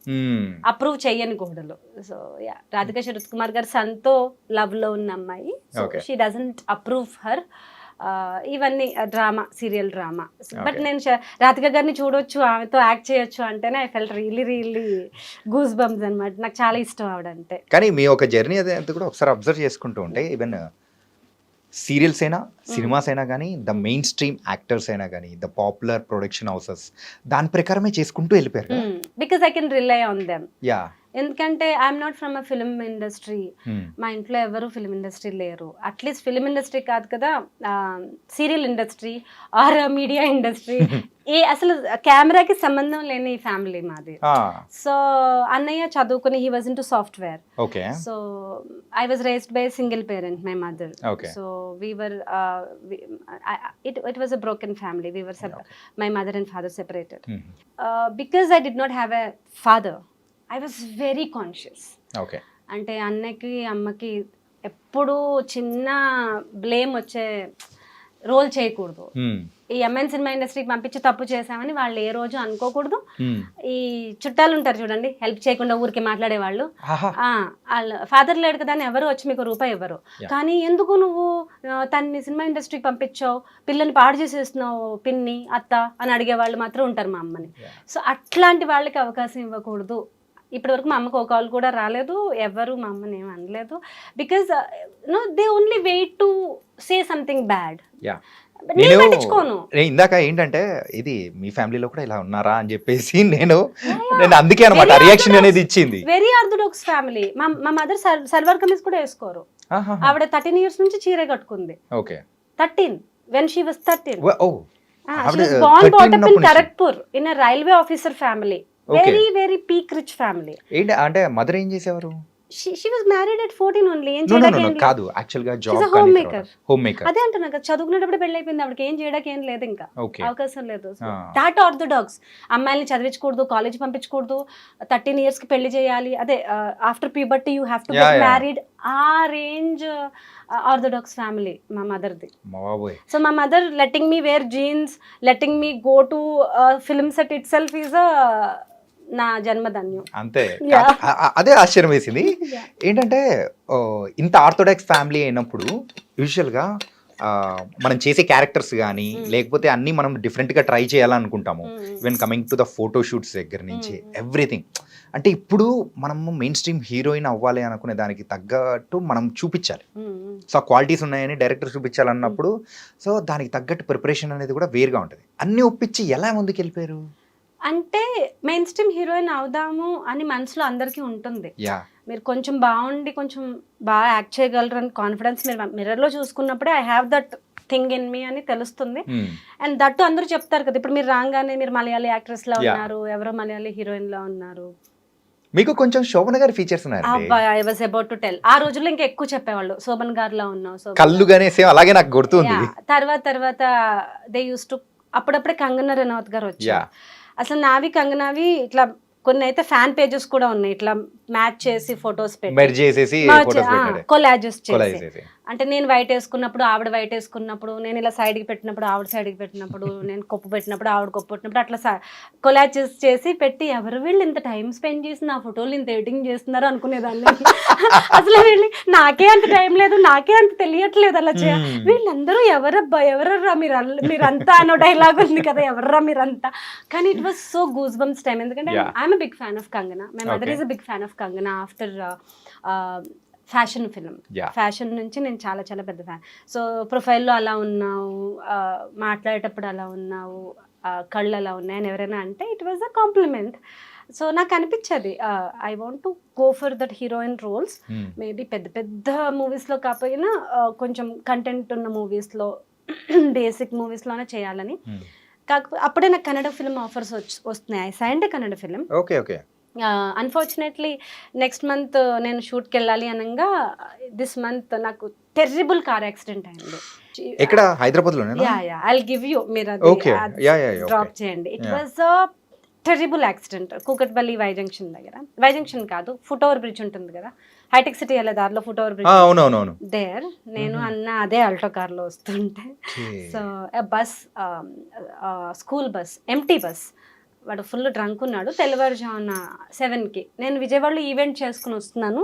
అప్రూవ్ చెయ్యని కోడలు. సో యా, రాధికా శరత్ కుమార్ గారు సన్తో లవ్ లో ఉన్న అమ్మాయి. So Okay. She doesn't approve her. ఇవన్నీ drama, serial drama. But Okay. నేను రాధిక గారిని చూడొచ్చు, ఆమెతో యాక్ట్ చేయొచ్చు అంటేనే I felt really really goosebumps అనమాట. నాకు చాలా ఇష్టం ఆవిడంటే. కానీ మీ ఒక జర్నీ అదే అంతా కూడా ఒకసారి అబ్జర్వ్ చేసుకుంటూ ఉంటే ఈవెన్ సీరియల్స్ అయినా సినిమాస్ అయినా కానీ ద మెయిన్ స్ట్రీమ్ యాక్టర్స్ అయినా కానీ ద పాపులర్ ప్రొడక్షన్ హౌసెస్ దాని ప్రకారమే చేసుకుంటూ వెళ్ళిపోయారు. Because I can rely on them. Yeah. ఎందుకంటే I'm not from a film industry. మా ఇంట్లో ఎవరు ఫిల్మ్ ఇండస్ట్రీ లేరు. అట్లీస్ట్ ఫిల్మ్ ఇండస్ట్రీ కాదు కదా, serial industry or media industry, అసలు కెమెరాకి సంబంధం లేని ఫ్యామిలీ మాది. సో అన్నయ్య చదువుకుని he was into software. Okay. So I was raised by single parent, my mother. Okay. So we were it was a broken family. We were my mother and father separated. Because I did not have a father, I was very conscious. Okay. అంటే అన్నకి అమ్మకి ఎప్పుడూ చిన్న blame వచ్చే role చేయకూడదు. ఈ MN cinema ఇండస్ట్రీకి పంపించి తప్పు చేసామని వాళ్ళు ఏ రోజు అనుకోకూడదు. ఈ చుట్టాలు ఉంటారు చూడండి, హెల్ప్ చేయకుండా ఊరికి మాట్లాడేవాళ్ళు, వాళ్ళ ఫాదర్ లేడు కదా అని ఎవరు వచ్చి మీకు రూపాయి ఇవ్వరు. కానీ ఎందుకు నువ్వు తన్ని సినిమా ఇండస్ట్రీకి పంపించావు, పిల్లల్ని పాడు చేసేస్తున్నావు పిన్ని అత్త అని అడిగేవాళ్ళు మాత్రం ఉంటారు మా అమ్మని. సో అట్లాంటి వాళ్ళకి అవకాశం ఇవ్వకూడదు. ఇప్పటి వరకు మా అమ్మకు ఒక కాల్ కూడా రాలేదు, ఎవరు మా అమ్మని ఏమి అనలేదు. Because they only weight to say something bad. నేను పట్టించుకోను. ఇందాక ఏంటంటే ఇది మీ ఫ్యామిలీలో కూడా ఇలా ఉన్నారా అని చెప్పేసి నేను అందుకే అనమాట రియాక్షన్ అనేది ఇచ్చింది. Very orthodox family. మా మదర్ సల్వార్ కమీజ్ కూడా వేసుకోరు. ఆవిడ 13 years నుంచి చీరే కట్టుకుంది. Okay. 13 when she was 13. Oh. She was born brought up in Kharagpur in a railway officer family. Very very peak rich family. ఏంటి అంటే మదర్ ఏం చేసేవారు? She was married at 14 only. ఏం No, చేయడానికి కాదు యాక్చువల్ గా job home maker. Home maker. అదే అంటున్నా కదా, చదువుకునేటప్పుడు పెళ్లి అయిపోయింది ఆవిడకి, ఏం చేయడానికి ఏం లేదు, ఇంకా Okay. అవకాశం లేదు. That orthodox. అమ్మాయిని చదివించకూడదు, కాలేజ్ పంపించకూడదు, 13 years కి పెళ్లి చేయాలి, అదే after puberty you have to get married. ఆ రేంజ్ ఆర్థోడాక్స్ ఫ్యామిలీ మా మదర్ది. సో మా mother letting me wear jeans, letting me go to film set it self is నా జన్మధన్యం. అంతే. అదే ఆశ్చర్యం వేసింది. ఏంటంటే ఇంత ఆర్థోడాక్స్ ఫ్యామిలీ అయినప్పుడు యూజువల్గా మనం చేసే క్యారెక్టర్స్ కానీ లేకపోతే అన్నీ మనం డిఫరెంట్గా ట్రై చేయాలనుకుంటాము. Even coming to the photo shoots దగ్గర నుంచి ఎవ్రీథింగ్. అంటే ఇప్పుడు మనము మెయిన్ స్ట్రీమ్ హీరోయిన్ అవ్వాలి అనుకునే దానికి తగ్గట్టు మనం చూపించాలి. సో ఆ క్వాలిటీస్ ఉన్నాయని డైరెక్టర్ చూపించాలన్నప్పుడు సో దానికి తగ్గట్టు ప్రిపరేషన్ అనేది కూడా వేరుగా ఉంటుంది. అన్నీ ఒప్పించి ఎలా ముందుకు వెళ్ళిపోయారు? అంటే మెయిన్ స్ట్రీమ్ హీరోయిన్ అవుదాము అని మనసులో అందరికీ ఉంటుంది. మీరు కొంచెం బాగుండి కొంచెం బాగా యాక్ట్ చేయగలరు అని కాన్ఫిడెన్స్ మీరు మిర్రర్లో చూసుకున్నప్పుడే I have that thing in me అని తెలుస్తుంది. అండ్ దట్టు అందరూ చెప్తారు కదా, ఇప్పుడు మీరు రాగానే మీరు మలయాళీ యాక్ట్రెస్ లా ఉన్నారు, ఎవరో మలయాళీ హీరోయిన్ లా ఉన్నారు. మీకు కొంచెం శోభన గారి ఫీచర్స్ ఉన్నాయి. I was about to tell. ఆ రోజుల్లో ఇంకా ఎక్కువ చెప్పేవాళ్ళు శోభన్ గారిలా ఉన్నావు, కళ్ళుగానే సేమ్ అలాగే నాకు గుర్తుంది. తర్వాత దే యూస్ టు అప్పుడప్పుడే కంగనా రనౌత్ గారు వచ్చారు. అసలు నావి కంగనావి ఇట్లా కొన్ని అయితే ఫ్యాన్ పేజెస్ కూడా ఉన్నాయి, ఇట్లా మ్యాచ్ చేసి ఫొటోస్ పెట్టి కొలాజెస్ చేసి. అంటే నేను వైట్ వేసుకున్నప్పుడు ఆవిడ వైట్ వేసుకున్నప్పుడు, నేను ఇలా సైడ్కి పెట్టినప్పుడు ఆవిడ సైడ్కి పెట్టినప్పుడు, నేను కొప్పు పెట్టినప్పుడు ఆవిడ కొప్పు పెట్టినప్పుడు, అట్లా కొలాజెస్ చేసి పెట్టి ఎవరు వీళ్ళు ఇంత టైం స్పెండ్ చేసి నా ఫోటోలు ఇంత ఎడిటింగ్ చేస్తున్నారు అనుకునేదాన్ని. అసలు వీళ్ళు నాకే అంత టైం లేదు, నాకే అంత తెలియట్లేదు అలా వీళ్ళందరూ ఎవరర్రా మీరంతా అనో డైలాగ్ ఉంది కదా, ఎవర్రా మీరంతా. కానీ it was so goosebumps time, ఎందుకంటే I'm big fan of Kangana. My mother is a big fan of Kangana after Fashion film. Fashion నుంచి నేను చాలా చాలా పెద్ద ఫ్యాన్. సో ప్రొఫైల్లో అలా ఉన్నావు, మాట్లాడేటప్పుడు అలా ఉన్నావు, కళ్ళు అలా ఉన్నాయని ఎవరైనా అంటే it was a compliment. So నాకు అనిపించేది I want to go for that heroine roles. Maybe పెద్ద పెద్ద మూవీస్లో కాకపోయినా కొంచెం కంటెంట్ ఉన్న మూవీస్లో, బేసిక్ మూవీస్లోనే చేయాలని. కాకపోతే అప్పుడే నాకు కన్నడ ఫిల్మ్ ఆఫర్స్ వస్తున్నాయి. I signed Kannada film. Unfortunately next month నేను షూట్కి వెళ్ళాలి అనగా దిస్ మంత్ నాకు టెర్రిబుల్ కార్ యాక్సిడెంట్ అయింది. ఎక్కడ? హైదరాబాద్లో. ఐల్ గివ్ యూ, మీరు డ్రాప్ చేయండి. It was a terrible accident. Kukatpally Y junction దగ్గర, వై జంక్షన్ కాదు, ఫుట్ ఓవర్ బ్రిడ్జ్ ఉంటుంది కదా, హైటెక్ సిటీ వెళ్ళే దారిలో ఫుట్ ఓవర్ బ్రిడ్జ్ దేర్. నేను అన్న అదే ఆల్టో కార్లో వస్తుంటే, so bus, school bus, empty bus, వాడు ఫుల్ డ్రంక్ ఉన్నాడు. తెల్లవారుజామున 7కి నేను విజయవాడలో ఈవెంట్ చేసుకుని వస్తున్నాను.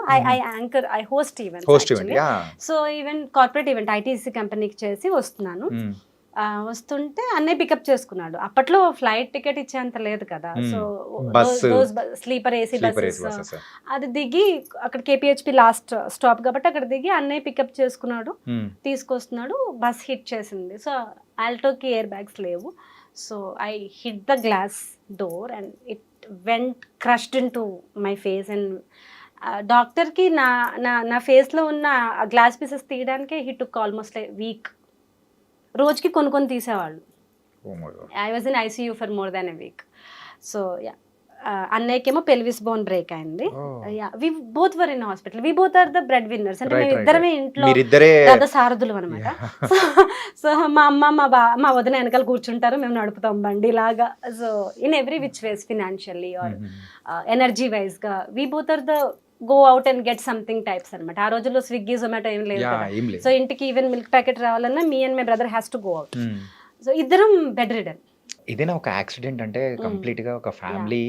I host event. So event corporate event ITC కంపెనీకి చేసి వస్తున్నాను. వస్తుంటే అన్నయ్య పికప్ చేసుకున్నాడు. అప్పట్లో ఫ్లైట్ టికెట్ ఇచ్చేంత లేదు కదా, సో స్లీపర్ ఏసీ బస్సెస్ అది దిగి అక్కడ కేపీహెచ్పి లాస్ట్ స్టాప్ కాబట్టి అక్కడ దిగి అన్నయ్య పికప్ చేసుకున్నాడు, తీసుకొస్తున్నాడు. బస్ హిట్ చేసింది. సో ఆల్టోకి ఎయిర్ బ్యాగ్స్ లేవు. So I hit the glass door and it went crushed into my face and డాక్టర్కి నా ఫేస్లో ఉన్న గ్లాస్ పీసెస్ తీయడానికే హీ టుక్ ఆల్మోస్ట్ వీక్. రోజుకి కొన్ని తీసేవాళ్ళు. I was in ICU for more than a week. So yeah, అన్నయ్యకేమో pelvis bone break అయింది. We both were in hospital. We both are the breadwinners. అంటే మేము ఇద్దరమే ఇంట్లో రథ సారథులు అనమాట. సో మా అమ్మ మా వదిన వెనకాల కూర్చుంటారు, మేము నడుపుతాం బండి లాగా. So in every which ways, financially or energy wise గా we both are the go out and get something types అనమాట. ఆ రోజుల్లో స్విగ్గీ జొమాటో ఏం లేదు కదా. సో ఇంటికి ఈవెన్ మిల్క్ ప్యాకెట్ రావాలన్నా me and my brother has to go out. So ఇద్దరం బెడ్ రిడన్. ఏదైనా ఒక యాక్సిడెంట్ అంటే కంప్లీట్ గా ఒక ఫ్యామిలీ,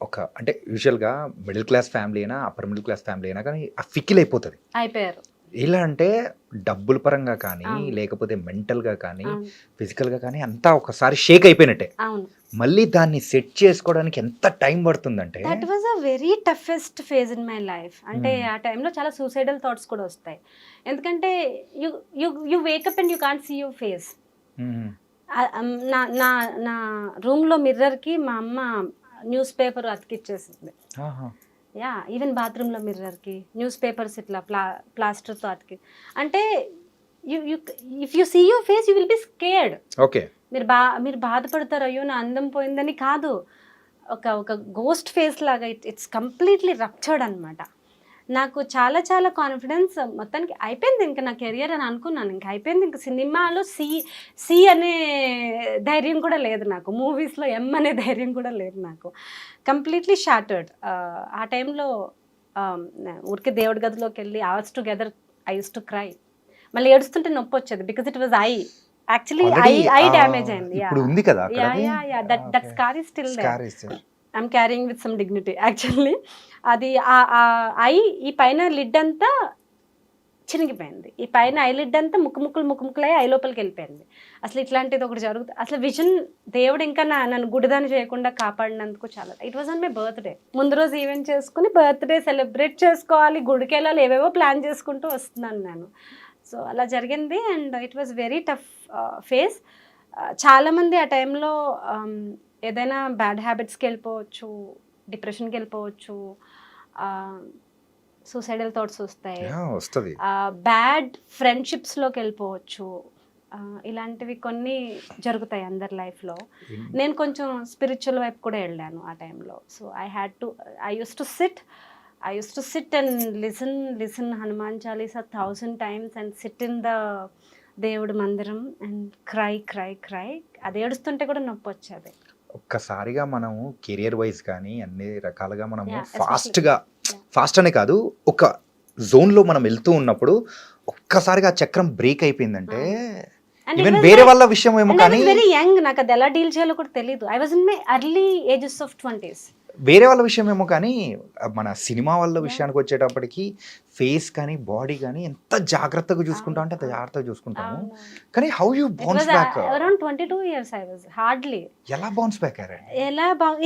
ఒక అంటే యూజువల్ గా మిడిల్ క్లాస్ ఫ్యామిలీ అయినా అప్పర్ మిడిల్ క్లాస్ ఫ్యామిలీ అయినా కానీ ఫికిల్ అయిపోతుంది. అయిపోయారు. ఎలా అంటే డబ్బుల పరంగా కానీ, లేకపోతే మెంటల్ గా కానీ, ఫిజికల్ గా కానీ అంతా ఒకసారి షేక్ అయిపోయినట్టే. మళ్ళీ దాన్ని సెట్ చేసుకోవడానికి ఎంత టైం పడుతుందంటే, that was a very toughest phase in my life. అంటే ఆ టైంలో చాలా సూసైడల్ థాట్స్ కూడా వస్తాయి. ఎందుకంటే you wake up and you can't see your face. నా రూమ్లో మిర్రర్కి మా అమ్మ న్యూస్ పేపర్ అతికిచ్చేసింది. యా, ఈవెన్ బాత్రూంలో మిర్రర్కి న్యూస్ పేపర్స్ ఇట్లా ప్లాస్టర్తో అతికి. అంటే if you see your face you will be scared. Okay, మీరు బాధపడతారు, అయ్యో నా అందం పోయిందని కాదు. ఒక గోస్ట్ ఫేస్ లాగా ఇట్స్ కంప్లీట్లీ రప్చర్డ్ అనమాట. నాకు చాలా చాలా కాన్ఫిడెన్స్ మొత్తానికి అయిపోయింది. ఇంకా నా కెరియర్ అని అనుకున్నాను, ఇంకా అయిపోయింది. ఇంకా సినిమాలో సి అనే ధైర్యం కూడా లేదు నాకు, మూవీస్లో ఎం అనే ధైర్యం కూడా లేదు నాకు. Completely shattered. ఆ టైంలో ఊరికే దేవుడి గదిలోకి వెళ్ళి hours together I use to cry. మళ్ళీ ఏడుస్తుంటే నొప్పి వచ్చేది because it was actually eye damage అయింది. That scar is still there. I'm carrying with some dignity actually. అది ఐ ఈ పైన లిడ్ అంతా చినిగిపోయింది. ఈ పైన ఐ లిడ్ అంతా ముక్కుముక్కలై ఐ లోపలికి వెళ్ళిపోయింది. అసలు ఇట్లాంటిది ఒకటి జరుగుతుంది. అసలు విజన్ దేవుడు ఇంకా నన్ను గుడిదాన్ని చేయకుండా కాపాడినందుకు చాలా. It was on my birthday. ముందు రోజు ఈవెంట్ చేసుకుని బర్త్డే సెలబ్రేట్ చేసుకోవాలి, గుడికి వెళ్ళాలి, ఏవేవో ప్లాన్ చేసుకుంటూ వస్తున్నాను నేను. సో అలా జరిగింది. And it was very tough phase. చాలామంది ఆ టైంలో ఏదైనా బ్యాడ్ హ్యాబిట్స్కి వెళ్ళిపోవచ్చు, డిప్రెషన్కి వెళ్ళిపోవచ్చు. సూసైడల్ థాట్స్ వస్తాయి, వస్తుంది. బ్యాడ్ ఫ్రెండ్షిప్స్లోకి వెళ్ళిపోవచ్చు. ఇలాంటివి కొన్ని జరుగుతాయి అందరి లైఫ్లో. నేను కొంచెం స్పిరిచువల్ వైపు కూడా వెళ్ళాను ఆ టైంలో. So I use to SIT and listen Hanuman Chalisa 1000 times and SIT in the దేవుడి మందిరం అండ్ క్రై. అది ఏడుస్తుంటే కూడా నొప్పి వచ్చేది. ఒక్కసారిగా మనము కెరియర్ వైజ్ కానీ అన్ని రకాలుగా మనము Yeah, ఫాస్ట్ అనే కాదు, ఒక జోన్లో మనం వెళ్తూ ఉన్నప్పుడు ఒక్కసారిగా చక్రం బ్రేక్ అయిపోయిందంటే ఈవెన్ వేరే వాళ్ళ విషయం ఏమో కానీ వెరీ యంగ్, నాకు అది ఎలా డీల్ చేయాలో కూడా తెలియదు. I was in my early ages of 20s. వేరే వాళ్ళ విషయం ఏమో కానీ మన సినిమా వాళ్ళ విషయానికి వచ్చేటప్పటికి ఫేస్ కానీ బాడీ కానీ ఎంత జాగ్రత్తగా చూసుకుంటాం అంటే అంత జాగ్రత్తగా చూసుకుంటాము. కానీ how you bounce back? Around 22 years I was hardly. ఎలా బౌన్స్ బ్యాక్ అయ్యారు?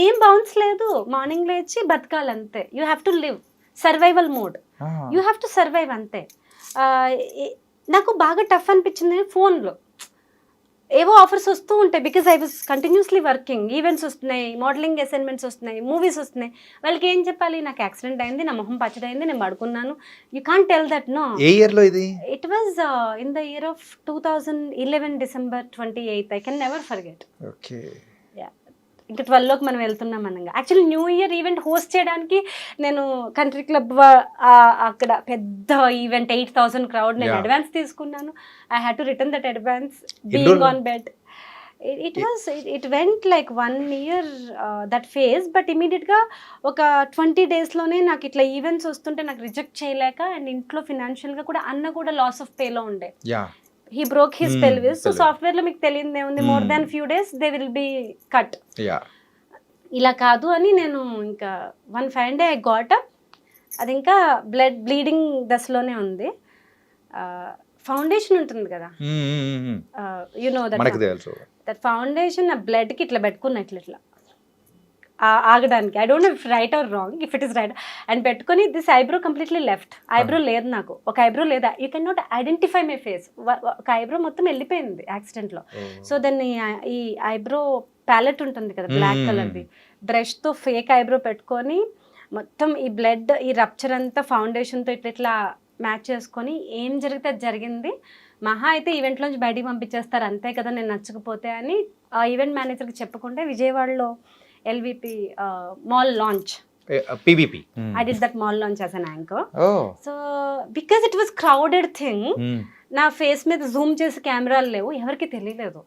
ఏం బౌన్స్ లేదు. మార్నింగ్ లేచి బతకాలి అంతే. You have to live survival mode. You have to survive అంతే. నాకు బాగా టఫ్ అనిపించింది ఫోన్లో ఏవో ఆఫర్స్ వస్తూ ఉంటాయి. Because I was continuously working. Events వస్తున్నాయి, మోడలింగ్ అసైన్మెంట్స్ వస్తున్నాయి, మూవీస్ వస్తున్నాయి. వాళ్ళకి ఏం చెప్పాలి? నాకు యాక్సిడెంట్ అయింది, నా మొహం పచ్చడైంది, నేను పడుకున్నాను. You can't tell that. No. ఏ ఇయర్లో ఇది? It was in the year of 2011 December 28th. I can never forget. Okay. ఇంకా 12లోకి మనం వెళ్తున్నాం అనగా. Actually new year event host చేయడానికి నేను కంట్రీ క్లబ్ అక్కడ పెద్ద ఈవెంట్ 8,000 crowd నేను అడ్వాన్స్ తీసుకున్నాను. I had to return that advance being on bed. It went like 1 year that phase. But ఇమీడియట్గా ఒక 20 daysలోనే నాకు ఇట్లా ఈవెంట్స్ వస్తుంటే నాకు రిజెక్ట్ చేయలేక, అండ్ ఇంట్లో ఫినాన్షియల్గా కూడా అన్న కూడా లాస్ ఆఫ్ పేలో ఉండే. He broke his pelvis. So software లో మీకు తెలియదే ఉంది, more than few days they will be cut. ఇలా కాదు అని నేను ఇంకా 1 fine day I got up. అది ఇంకా బ్లీడింగ్ దశలోనే ఉంది. ఫౌండేషన్ ఉంటుంది కదా, యు నో దట్ ఫౌండేషన్ ఆ బ్లడ్కి ఇట్లా పెట్టుకున్నా, ఇట్లా ఆగడానికి. I don't know if right or wrong, if it is right. And పెట్టుకొని this eyebrow completely left. Eyebrow లేదు నాకు, ఒక ఐబ్రో లేదా. You can not identify my face. ఒక ఐబ్రో మొత్తం వెళ్ళిపోయింది యాక్సిడెంట్లో. సో దాన్ని ఈ ఐబ్రో ప్యాలెట్ ఉంటుంది కదా బ్లాక్ కలర్ది, బ్రష్తో ఫేక్ ఐబ్రో పెట్టుకొని మొత్తం ఈ బ్లడ్ ఈ రప్చర్ అంతా ఫౌండేషన్తో ఇట్లా మ్యాచ్ చేసుకొని ఏం జరిగితే అది జరిగింది. మహా అయితే ఈవెంట్లోంచి బయటికి పంపించేస్తారు అంతే కదా నేను నచ్చకపోతే అని ఆ ఈవెంట్ మేనేజర్కి చెప్పకుండా విజయవాడలో LVP mall launch. PVP. I did that mall launch as an anchor. So because it was crowded thing, నా ఫేస్ మీద జూమ్ చేసి కెమెరాలు లేవు, ఎవరికి తెలియలేదు.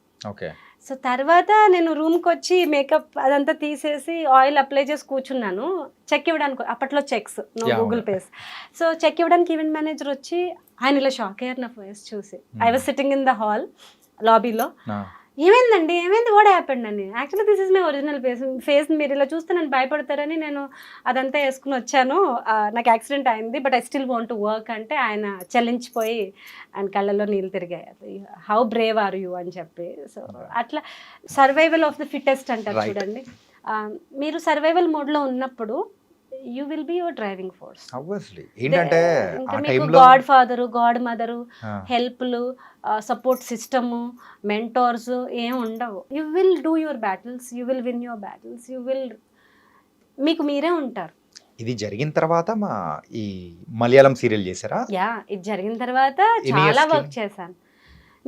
సో తర్వాత నేను రూమ్కి వచ్చి మేకప్ అదంతా తీసేసి ఆయిల్ అప్లై చేసి కూర్చున్నాను. చెక్ ఇవ్వడానికి, అప్పట్లో checks no Google pays. So check ఇవ్వడానికి ఈవెంట్ మేనేజర్ వచ్చి ఆయన ఇలా షాక్ అయ్యారు నా ఫేస్ చూసి. I was sitting in the hall లాబీలో. ఏమైంది వాట్ హ్యాపెండ్ అని. Actually this is my original face మీరు ఇలా చూస్తే నేను భయపడతారని నేను అదంతా వేసుకుని వచ్చాను. నాకు యాక్సిడెంట్ అయింది, but I still want to work అంటే ఆయన చలించిపోయి ఆయన కళ్ళల్లో నీళ్ళు తిరిగాయి. హౌ బ్రేవ్ ఆర్ యూ అని చెప్పి. సో అట్లా సర్వైవల్ ఆఫ్ ద ఫిట్టెస్ట్ అంటారు చూడండి. మీరు సర్వైవల్ మోడ్లో ఉన్నప్పుడు you will be your driving force. ఏంటంటే గాడ్ ఫాదరు, గాడ్ మదరు, హెల్ప్లు, సపోర్ట్ సిస్టము, మెంటోర్స్ ఏం ఉండవు. You will do your battles, you will win your battles, you will మీకు మీరే ఉంటారు. ఇది జరిగిన తర్వాత ఈ మలయాళం సీరియల్ చేశారా? ఇది జరిగిన తర్వాత చాలా వర్క్ చేశాను.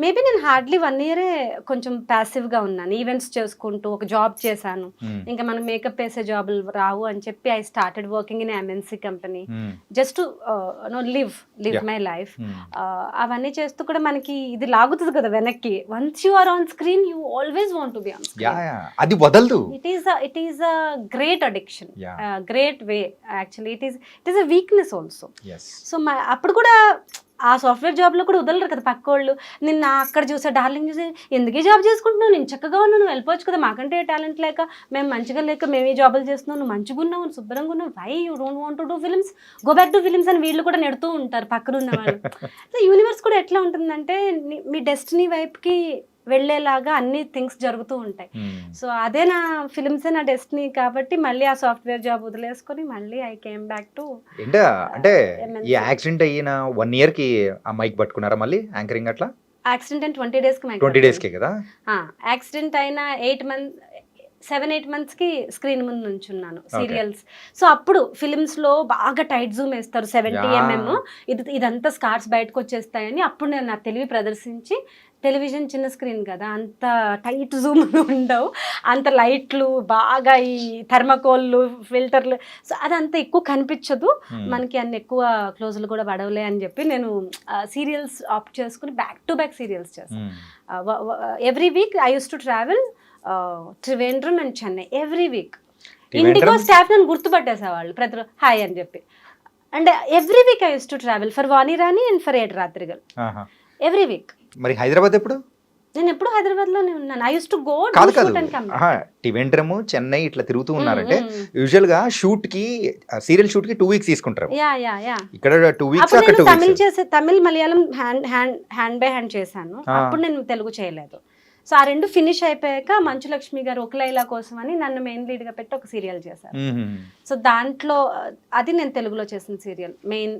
మేబీ నేను హార్డ్లీ 1 year కొంచెం ప్యాసివ్గా ఉన్నాను, ఈవెంట్స్ చేసుకుంటూ ఒక జాబ్ చేశాను. ఇంకా మనం మేకప్ వేసే జాబులు రావు అని చెప్పి I started working in MNC company just to live my life. అవన్నీ చేస్తూ కూడా మనకి ఇది లాగుతుంది కదా వెనక్కి. Once you are on screen you always want to be on screen. అది వదలదు. It is a great addiction, great way. Actually it is a weakness also. So అప్పుడు కూడా ఆ సాఫ్ట్వేర్ జాబ్లో కూడా వదలరు కదా పక్కోళ్ళు. నిన్న అక్కడ చూసా డార్లింగ్ చూసి ఎందుకే జాబ్ చేసుకుంటున్నావు, నేను చక్కగా ఉన్నావు, నువ్వు వెళ్ళిపోవచ్చు కదా, మాకంటే టాలెంట్ లేక మేము మంచిగా లేక మేము ఈ జాబులు చేస్తున్నావు, నువ్వు మంచిగా ఉన్నావు, నువ్వు శుభ్రంగా ఉన్నావు, why you don't want to do films, go back to films అని వీళ్ళు కూడా నెడుతూ ఉంటారు పక్కన ఉన్న వాళ్ళు. యూనివర్స్ కూడా ఎట్లా ఉంటుందంటే మీ డెస్టినీ వైపుకి వెళ్ళేలాగా అన్ని థింగ్స్ జరుగుతూ ఉంటాయి. సో అదే నా ఫిల్మ్స్ నా డెస్టినీ కాబట్టి మళ్ళీ ఆ సాఫ్ట్వేర్ జాబ్ వదిలేసుకొని మళ్ళీ ఐ కేమ్ బ్యాక్ టు. అంటే ఈ యాక్సిడెంట్ అయిన 1 year కి ఆ మైక్ పట్టుకున్నారా మళ్ళీ యాంకరింగ్? అట్లా యాక్సిడెంట్ అయిన 20 days కి 20 days కే కదా యాక్సిడెంట్ అయిన 8 months 7-8 మంత్స్కి స్క్రీన్ ముందు నుంచున్నాను సీరియల్స్. సో అప్పుడు ఫిలిమ్స్లో బాగా టైట్ జూమ్ వేస్తారు 70mm, ఇదంతా స్కార్స్ బయటకు వచ్చేస్తాయని అప్పుడు నేను నా తెలివి ప్రదర్శించి, టెలివిజన్ చిన్న స్క్రీన్ కదా, అంత టైట్ జూమ్ ఉండవు, అంత లైట్లు బాగా ఈ థర్మకోల్లు ఫిల్టర్లు, సో అదంత ఎక్కువ కనిపించదు మనకి, అన్ని ఎక్కువ క్లోజులు కూడా పడవలే అని చెప్పి నేను సీరియల్స్ ఆప్ట్ చేసుకుని బ్యాక్ టు బ్యాక్ సీరియల్స్ చేస్తాను. Every week I use to travel Trivandrum and Chennai every week. IndiGo staff నన్ను గుర్తుపట్టేసేవాళ్ళు ప్రతి హాయ్ అని చెప్పి. And every week I use to travel for వాణిరాణి and for 7 రాత్రిగల్ every week. మరి హైదరాబాద్ ఎప్పుడు? నేను ఎప్పుడు హైదరాబాద్ లోనే ఉన్నాను. I use to go టివెంట్రమ్ Chennai ఇట్లా తిరుగుతూ ఉన్నారంటే యూజువల్ గా షూట్ కి సీరియల్ షూట్ కి 2 weeks తీసుకుంటారు. ఇక్కడ 2 weeks అక్కడ 2 weeks. తమిళ్ చేసే Tamil Malayalam hand by hand చేశాను. అప్పుడు నేను తెలుగు చేయలేదు. సో ఆ 2 ఫినిష్ అయిపోయాక మంచు లక్ష్మి గారు ఒక లైలా కోసం అని నన్ను మెయిన్ లీడ్ గా పెట్టి ఒక సీరియల్ చేశారు. సో దాంట్లో అది నేను తెలుగులో చేసిన సీరియల్, మెయిన్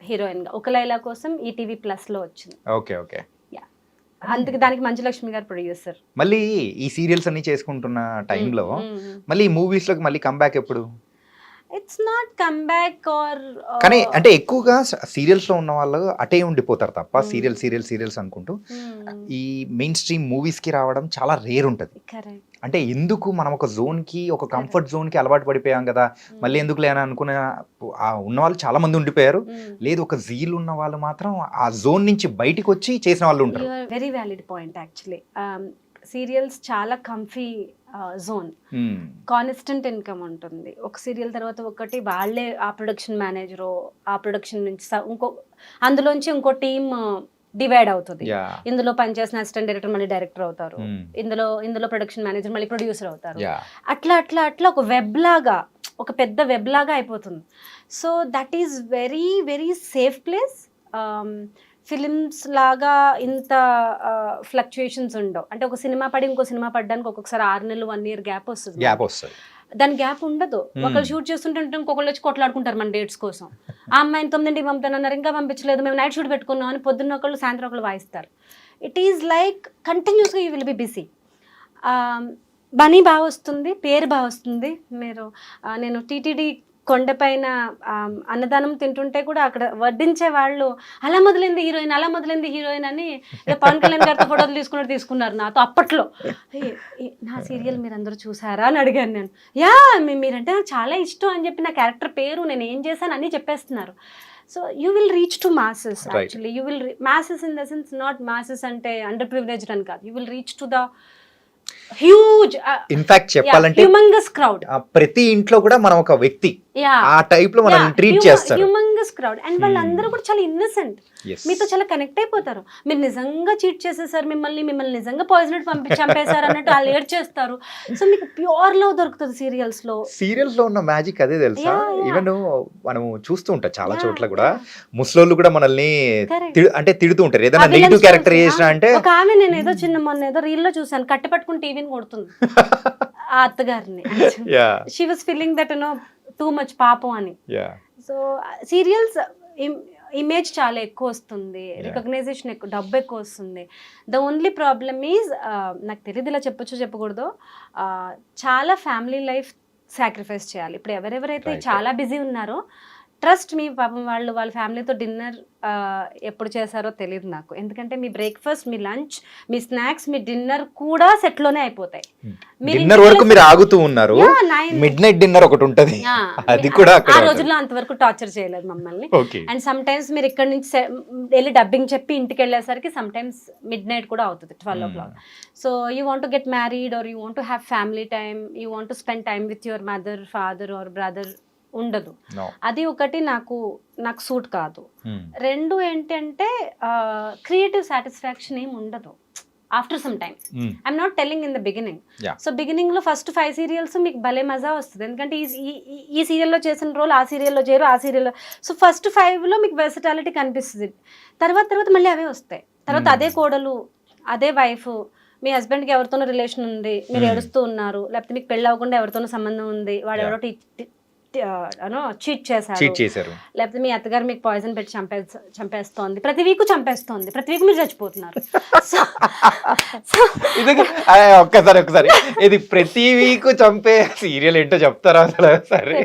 హీరోయిన్ గా ఒక లైలా కోసం ఈటీవీ ప్లస్ లో వచ్చింది. Okay okay. అందుకే దానికి మంచు లక్ష్మి గారు ప్రొడ్యూసర్. మళ్ళీ ఈ సీరియల్స్ అన్ని చేసుకుంటున్న టైంలో మళ్ళీ మూవీస్ లోకి మళ్ళీ కంబ్యాక్ ఎప్పుడు? It's not come back or, కానీ అంటే ఎక్కువగా సీరియల్స్ లో ఉన్న వాళ్ళు అటే ఉండిపోతారు తప్ప సీరియల్స్ అనుకుంటూ ఈ మెయిన్ స్ట్రీమ్ మూవీస్ కి రావడం చాలా రేర్ ఉంటది. అంటే ఎందుకు మనం ఒక జోన్ కి, ఒక కంఫర్ట్ జోన్ కి అలవాటు పడిపోయాం కదా, మళ్ళీ ఎందుకు లేని అనుకునే ఉన్న వాళ్ళు చాలా మంది ఉండిపోయారు. లేదు, ఒక జీల్ ఉన్న వాళ్ళు మాత్రం ఆ జోన్ నుంచి బయటకు వచ్చి చేసిన వాళ్ళు ఉంటారు. Very valid point actually. Serials చాలా కంఫీ జోన్, కాన్స్టెంట్ ఇన్కమ్ ఉంటుంది. ఒక సీరియల్ తర్వాత ఒకటి వాళ్ళే ఆ ప్రొడక్షన్ మేనేజరు, ఆ ప్రొడక్షన్ నుంచి అందులోంచి ఇంకో టీమ్ డివైడ్ అవుతుంది. ఇందులో పనిచేసిన అసిస్టెంట్ డైరెక్టర్ మళ్ళీ డైరెక్టర్ అవుతారు, ఇందులో ప్రొడక్షన్ మేనేజర్ మళ్ళీ ప్రొడ్యూసర్ అవుతారు. అట్లా అట్లా అట్లా ఒక వెబ్ లాగా, ఒక పెద్ద వెబ్ లాగా అయిపోతుంది. So that is very very safe place. Films లాగా ఇంత ఫ్లక్చుయేషన్స్ ఉండవు. అంటే ఒక సినిమా పడి ఇంకో సినిమా పడడానికి ఒక్కొక్కసారి 6 నెలలు 1 year గ్యాప్ వస్తుంది. దాని గ్యాప్ ఉండదు. ఒకళ్ళు షూట్ చేస్తుంటే ఇంకొకళ్ళు వచ్చి కొట్లాడుకుంటారు మన డేట్స్ కోసం. ఆ అమ్మాయిని 9ంటికి పంపుతానన్నారు, ఇంకా పంపించలేదు, మేము నైట్ షూట్ పెట్టుకున్నాం అని పొద్దున్న ఒకళ్ళు సాయంత్రం ఒకళ్ళు వాయిస్తారు. ఇట్ ఈజ్ లైక్ కంటిన్యూస్గా you will B busy. Money బాగా వస్తుంది, పేరు బాగా వస్తుంది. నేను టీటీడీ కొండపైన అన్నదానం తింటుంటే కూడా అక్కడ వడ్డించే వాళ్ళు అలా మొదలైంది హీరోయిన్ అని పవన్ కళ్యాణ్ గారితో ఫోటోలు తీసుకున్నారు నాతో అప్పట్లో. నా సీరియల్ మీరు అందరూ చూసారా అని అడిగాను నేను. మీరంటే నాకు చాలా ఇష్టం అని చెప్పి, నా క్యారెక్టర్ పేరు, నేను ఏం చేశాను అన్నీ చెప్పేస్తున్నారు. So you will reach to masses. Actually you will masses in the sense not masses అంటే అండర్ ప్రివిలేజ్డ్ అని కాదు. You will reach to the huge, in fact చెప్పాలంటే హ్యూమంగస్ క్రౌడ్. ప్రతి ఇంట్లో కూడా మనం ఒక వ్యక్తి ఆ టైప్ లో మనం ట్రీట్ చేస్తారు. Humongous crowd. అండ్ వాళ్ళందరూ కూడా చాలా ఇన్నసెంట్, మీతో చాలా కనెక్ట్ అయిపోతారు. మీరు నిజంగా చీట్ చేసేసారు, మిమ్మల్ని నిజంగా పాయిజన్ చంపేశారు అన్నట్టు వాళ్ళు ఏడ్ చేస్తారు. సో మీకు ప్యూర్ లవ్ దొరుకుతుంది సీరియల్స్ లో. సీరియల్స్ లో ఉన్న మ్యాజిక్ అదే తెలుసా. ఈవెన్ మనం చూస్తూ ఉంటాం చాలా చోట్ల కూడా ముసలోళ్ళు కూడా మనల్ని అంటే తిడుతూ ఉంటారు ఏదైనా నెగిటివ్ క్యారెక్టర్ చేసినా అంటే. ఒక ఆమె నేను మొన్న ఏదో రీల్ లో చూసాను, కట్టి పట్టుకుని టీవీని కొడుతుంది ఆ అత్తగారిని. She was feeling that too much పాపం అని. సో సీరియల్స్ ఇమేజ్ చాలా ఎక్కువ వస్తుంది, రికగ్నైజేషన్ ఎక్కువ, డబ్బు ఎక్కువ వస్తుంది. ద ఓన్లీ ప్రాబ్లమ్ ఈజ్, నాకు తెలియదు ఇలా చెప్పకూడదు, చాలా ఫ్యామిలీ లైఫ్ సాక్రిఫైస్ చేయాలి. ఇప్పుడు ఎవరెవరైతే చాలా బిజీ ఉన్నారో, ట్రస్ట్ మీ పాపం వాళ్ళ ఫ్యామిలీతో డిన్నర్ ఎప్పుడు చేశారో తెలియదు నాకు. ఎందుకంటే మీ బ్రేక్ఫాస్ట్, మీ లంచ్, మీ స్నాక్స్, మీ డిన్నర్ కూడా సెట్ లోనే అయిపోతాయి. డిన్నర్ వరకు మీరు ఆగుతూ ఉన్నారు, మిడ్ నైట్ డిన్నర్ ఒకటి ఉంటది, అది కూడా ఆ రోజుల్లో అంతవరకు టార్చర్ చేయలేదు మమ్మల్ని. అండ్ సమ్ టైమ్స్ మీరు ఇక్కడ నుంచి వెళ్ళి డబ్బింగ్ చెప్పి ఇంటికి వెళ్ళేసరికి సమ్ టైమ్స్ మిడ్ నైట్ కూడా అవుతుంది, 12 o'clock. So you want to get married or you want to have family time, you want to spend time with your mother, father or brother ఉండదు. అది ఒకటి నాకు సూట్ కాదు. 2 ఏంటంటే క్రియేటివ్ సాటిస్ఫాక్షన్ ఏమి ఉండదు after some time. I'm not telling in the beginning. So beginning లో first 5 serials మీకు భలే మజా వస్తుంది, ఎందుకంటే ఈ సీరియల్లో చేసిన రోల్ ఆ సీరియల్లో చేయరు, ఆ సీరియల్లో. సో ఫస్ట్ 5లో మీకు వెర్సటాలిటీ కనిపిస్తుంది. తర్వాత మళ్ళీ అవే వస్తాయి. తర్వాత అదే కోడలు, అదే వైఫ్, మీ హస్బెండ్కి ఎవరితోనో రిలేషన్ ఉంది, మీరు ఏడుస్తూ ఉన్నారు, లేకపోతే మీకు పెళ్ళి అవ్వకుండా ఎవరితోనో సంబంధం ఉంది, వాడు ఎవరో చీట్ చేశారు, చీట్ చేశారు. లేకపోతే మీ అత్తగారు మీకు పాయిజన్ పెట్టి చంపేస్తోంది, ప్రతి వీక్ చంపేస్తోంది, ప్రతి వీక్ మీరు చచ్చిపోతున్నారు. ఒక్కసారి ఇది ప్రతి వీక్ చంపే సీరియల్ ఏంటో చెప్తారా అసలు? సరే,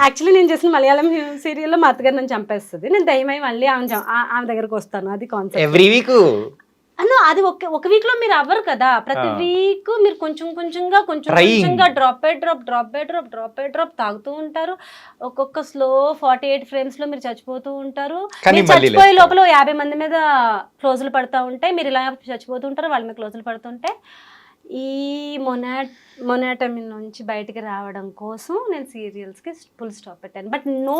యాక్చువల్లీ నేను చేసిన మలయాళం సీరియల్లో మా అత్తగారు నన్ను చంపేస్తుంది, నేను దయమై మళ్ళీ ఆమె దగ్గరకు వస్తాను, అది కాన్సెప్ట్. ఎవ్రీ వీక్ అది ఒక వీక్ లో మీరు అవ్వరు కదా, ప్రతి వీక్ మీరు కొంచెంగా డ్రాప్ బై డ్రాప్ తాగుతూ ఉంటారు. ఒక్కొక్క స్లో 48 ఫ్రేమ్స్ లో మీరు చచ్చిపోతూ ఉంటారు. మీరు చచ్చిపోయే లోపల 50 మంది మీద క్లోజులు పడతా ఉంటాయి, మీరు ఇలా చచ్చిపోతూ ఉంటారు, వాళ్ళ మీద క్లోజులు పడుతుంటాయి. ఈ మొనాటమీ నుంచి బయటికి రావడం కోసం నేను సీరియల్స్కి ఫుల్ స్టాప్ పెట్టాను. But no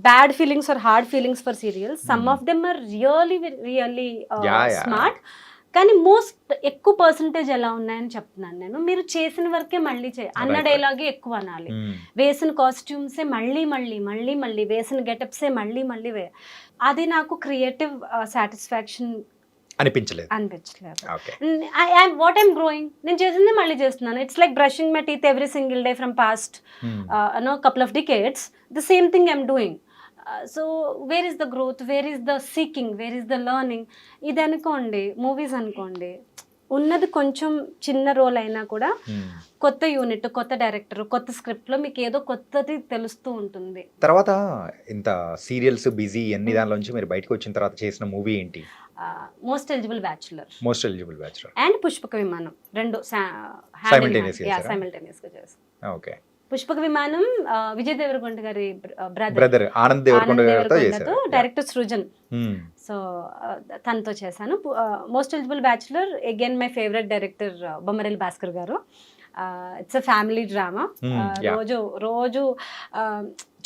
bad feelings or hard feelings for serials. Some of them are really smart, కానీ ఎక్కువ పర్సంటేజ్ ఎలా ఉన్నాయని చెప్తున్నాను నేను. మీరు చేసిన వర్కే మళ్ళీ అన్న డైలాగే ఎక్కువ అనాలి, వేసిన కాస్ట్యూమ్సే మళ్ళీ వేసిన గెటప్సే మళ్ళీ అది నాకు క్రియేటివ్ సాటిస్ఫాక్షన్ అనిపించలేదు. వాట్ ఐమ్ గ్రోయింగ్, నేను చేసింది మళ్ళీ చేస్తున్నాను. It's like brushing my teeth every single day from past couple of decades, the same thing I'm doing. So where is the growth, where is the seeking, where is the learning? ఇది అనుకోండి, movies అనుకోండి, ఉన్నది కొంచెం చిన్న role అయినా కూడా కొత్త unit, కొత్త డైరెక్టర్, కొత్త స్క్రిప్ట్ లో మీకు ఏదో కొత్తది తెలుస్తూ ఉంటుంది. తర్వాత ఇంత సీరియల్స్ బిజీ అన్ని దానిలో నుంచి మీరు బయటకు వచ్చిన తర్వాత చేసిన మూవీ ఏంటి? మోస్ట్ ఎలిజిబుల్ బ్యాచులర్ అండ్ పుష్పక విమానం, రెండు సైమల్టేనియస్ గా చేస్తాను. ఓకే. పుష్పక విమానం విజయ్ దేవరకొండ గారి బ్రదర్ ఆనంద్ దేవరకొండ గారితో డైరెక్టర్ సృజన్, సో తనతో చేశాను. Most eligible bachelor again my favourite director Bommarillu Bhaskar garu. It's a family drama. రోజు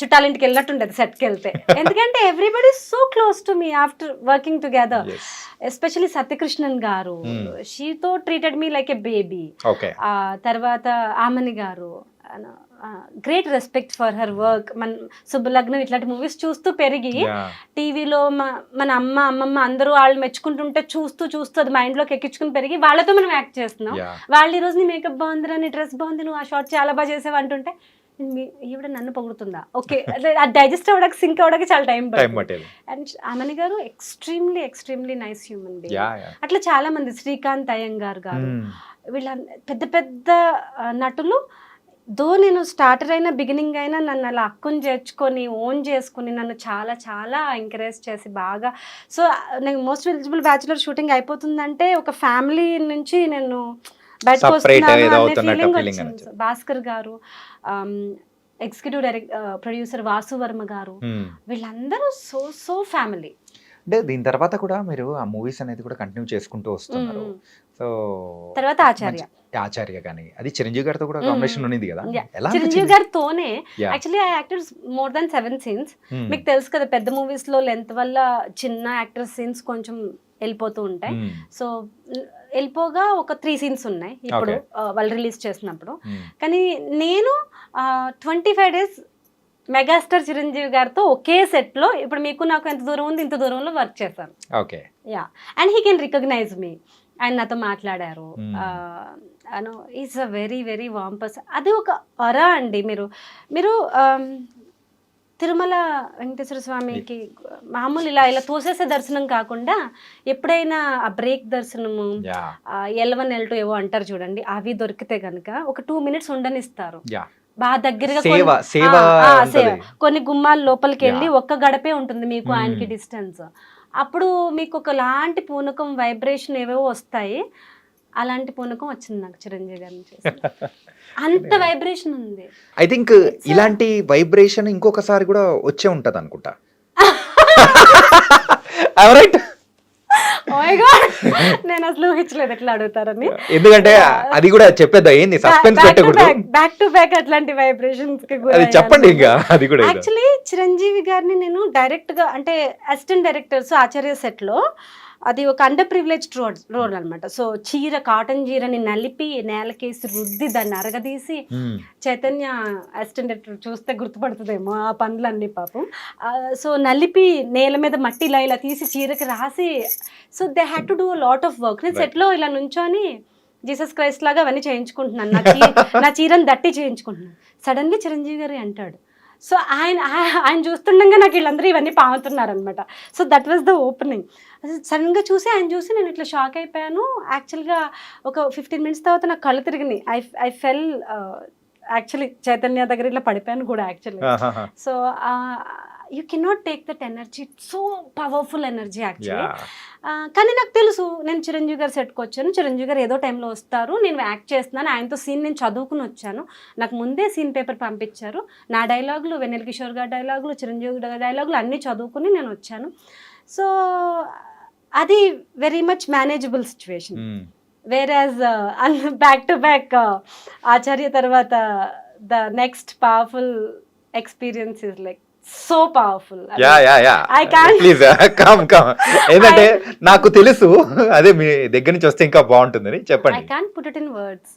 చుట్టాలింటికి వెళ్ళినట్టుండదు సెట్కి వెళ్తే, ఎందుకంటే everybody so close to me after working together. Especially Satyakrishnan garu, షీతో treated me like a baby. తర్వాత Amani garu, great respect for her work. మన శుభలగ్నం ఇట్లాంటి మూవీస్ చూస్తూ పెరిగి టీవీలో మన అమ్మమ్మ అందరూ వాళ్ళు మెచ్చుకుంటుంటే చూస్తూ అది మైండ్ లోకి ఎక్కించుకుని పెరిగి వాళ్ళతో మనం యాక్ట్ చేస్తున్నాం. వాళ్ళు ఈ రోజు నీ మేకప్ బాగుంది, నీ డ్రెస్ బాగుంది, నువ్వు ఆ షార్ట్ చాలా బాగా చేసేవి అంటుంటే ఈవిడ నన్ను పొగుడుతుందా? ఓకే, డైజెస్ట్ అవ్వడానికి సింక్ అవ్వడానికి చాలా టైం పడుతుంది. అండ్ అమని గారు ఎక్స్ట్రీమ్లీ నైస్ హ్యూమన్ బీయింగ్. అట్లా చాలా మంది, శ్రీకాంత్ అయ్యంగార్ గారు, వీళ్ళ పెద్ద పెద్ద నటులు. నేను స్టార్టర్ అయినా బిగినింగ్ అయినా నన్ను అలా అక్కుని చేర్చుకొని ఓన్ చేసుకుని నన్ను చాలా చాలా ఎంకరేజ్ చేసి బాగా. సో నేను మోస్ట్ ఎలిజిబుల్ బ్యాచులర్ షూటింగ్ అయిపోతుందంటే ఒక ఫ్యామిలీ నుంచి నేను బయటకు వస్తున్నాను అనే ఫీలింగ్ వచ్చింది. భాస్కర్ గారు, ఎగ్జిక్యూటివ్ ప్రొడ్యూసర్ వాసు వర్మ గారు, వీళ్ళందరూ సో ఫ్యామిలీ. అంటే దీని తర్వాత కూడా మీరు ఆ మూవీస్ అనేది కూడా కంటిన్యూ చేసుకుంటూ వస్తున్నారు. సో తర్వాత ఆచార్య కానీ అది చిరంజీవి గారితో కూడా కాంబినేషన్ ఉంది కదా, చిరంజీవి గారితోనే. Actually I acted more than 7 scenes. మీకు తెలుసు కదా, పెద్ద మూవీస్ లో లెంత్ వల్ల చిన్న యాక్టర్ సీన్స్ కొంచెం వెళ్ళిపోతూ ఉంటాయి. సో వెళ్ళిపోగా ఒక 3 scenes ఉన్నాయి ఇప్పుడు వాళ్ళు రిలీజ్ చేసినప్పుడు. కానీ నేను 25 days మెగాస్టార్ చిరంజీవి గారితో ఒకే సెట్ లో, ఇప్పుడు మీకు నాకు ఎంత దూరం ఉంది, ఇంత దూరంలో వర్క్ చేశాను. Okay. Yeah, and he can recognise me. ఆయన నాతో మాట్లాడారు. Is a very very warm person. అది ఒక అరా అండి. మీరు తిరుమల వెంకటేశ్వర స్వామికి మామూలు ఇలా తోసేసే దర్శనం కాకుండా ఎప్పుడైనా ఆ బ్రేక్ దర్శనము, L1 L2 ఏవో అంటారు చూడండి, అవి దొరికితే కనుక ఒక 2 minutes ఉండనిస్తారు. బాగా దగ్గరగా కొన్ని గుమ్మాల లోపలికి వెళ్ళి ఒక్క గడపే ఉంటుంది మీకు ఆయనకి డిస్టెన్స్. అప్పుడు మీకు ఒకలాంటి పూనకం, వైబ్రేషన్ ఏవేవో వస్తాయి. అలాంటి పూనకం వచ్చింది నాకు చిరంజీవి గారి నుంచి. అంత వైబ్రేషన్ ఉంది. ఐ థింక్ ఇలాంటి వైబ్రేషన్ ఇంకొకసారి కూడా వచ్చే ఉంటది అనుకుంటా. నేను అసలు ఊహించలేదు ఎట్లా అడుగుతారని. ఎందుకంటే అది కూడా చెప్పేద్దా, ఏంది సస్పెన్స్ పెట్టకూడదు. బ్యాక్ టు బ్యాక్ అట్లాంటి వైబ్రేషన్స్ చెప్పండి. ఇంకా అది కూడా యాక్చువల్లీ చిరంజీవి గారిని నేను డైరెక్ట్ గా, అంటే అసిస్టెంట్ డైరెక్టర్స్ ఆచార్య సెట్ లో, అది ఒక అండర్ ప్రివిలేజ్డ్ రోల్ అనమాట. సో కాటన్ చీరని నలిపి నేలకేసి రుద్ది దాన్ని అరగదీసి, చైతన్య అసిస్టెంట్ డైరెక్టర్ చూస్తే గుర్తుపడుతుందేమో ఆ పనులన్నీ పాపం. సో నలిపి నేల మీద మట్టి ఇలా తీసి చీరకి రాసి, so they had to do lot of work. నేను సెట్లో ఇలా నుంచొని జీసస్ క్రైస్ట్ లాగా అవన్నీ చేయించుకుంటున్నాను, నా చీరని దట్టి చేయించుకుంటున్నాను. సడన్లీ చిరంజీవి గారు అంటాడు. సో ఆయన చూస్తుండగా నాకు వీళ్ళందరూ ఇవన్నీ పాముతున్నారు అనమాట. So that was the opening. సడన్గా చూసి ఆయన చూసి నేను ఇట్లా షాక్ అయిపోయాను. యాక్చువల్గా ఒక 15 minutes తర్వాత నాకు కళ్ళు తిరిగినాయి. ఐ ఫెల్ యాక్చువల్లీ చైతన్య దగ్గర ఇట్లా పడిపోయాను కూడా actually. So you cannot take that energy, so powerful energy actually. కానీ నాకు తెలుసు నేను చిరంజీవి గారు సెట్కి వచ్చాను, చిరంజీవి గారు ఏదో టైంలో వస్తారు, నేను యాక్ట్ చేస్తున్నాను, ఆయనతో సీన్ నేను చదువుకుని వచ్చాను, నాకు ముందే సీన్ పేపర్ పంపించారు, నా డైలాగులు, వెన్నెల కిషోర్ గారి డైలాగులు, చిరంజీవి గారి డైలాగులు అన్నీ చదువుకుని నేను వచ్చాను. సో అది very much manageable situation. Whereas back to back Acharya తర్వాత the next powerful experience is like so powerful. Please come ఏంటంటే నాకు తెలుసు, అదే మీ దగ్గర నుంచి వస్తే ఇంకా బాగుంటుందని చెప్పండి. I can't put it in words.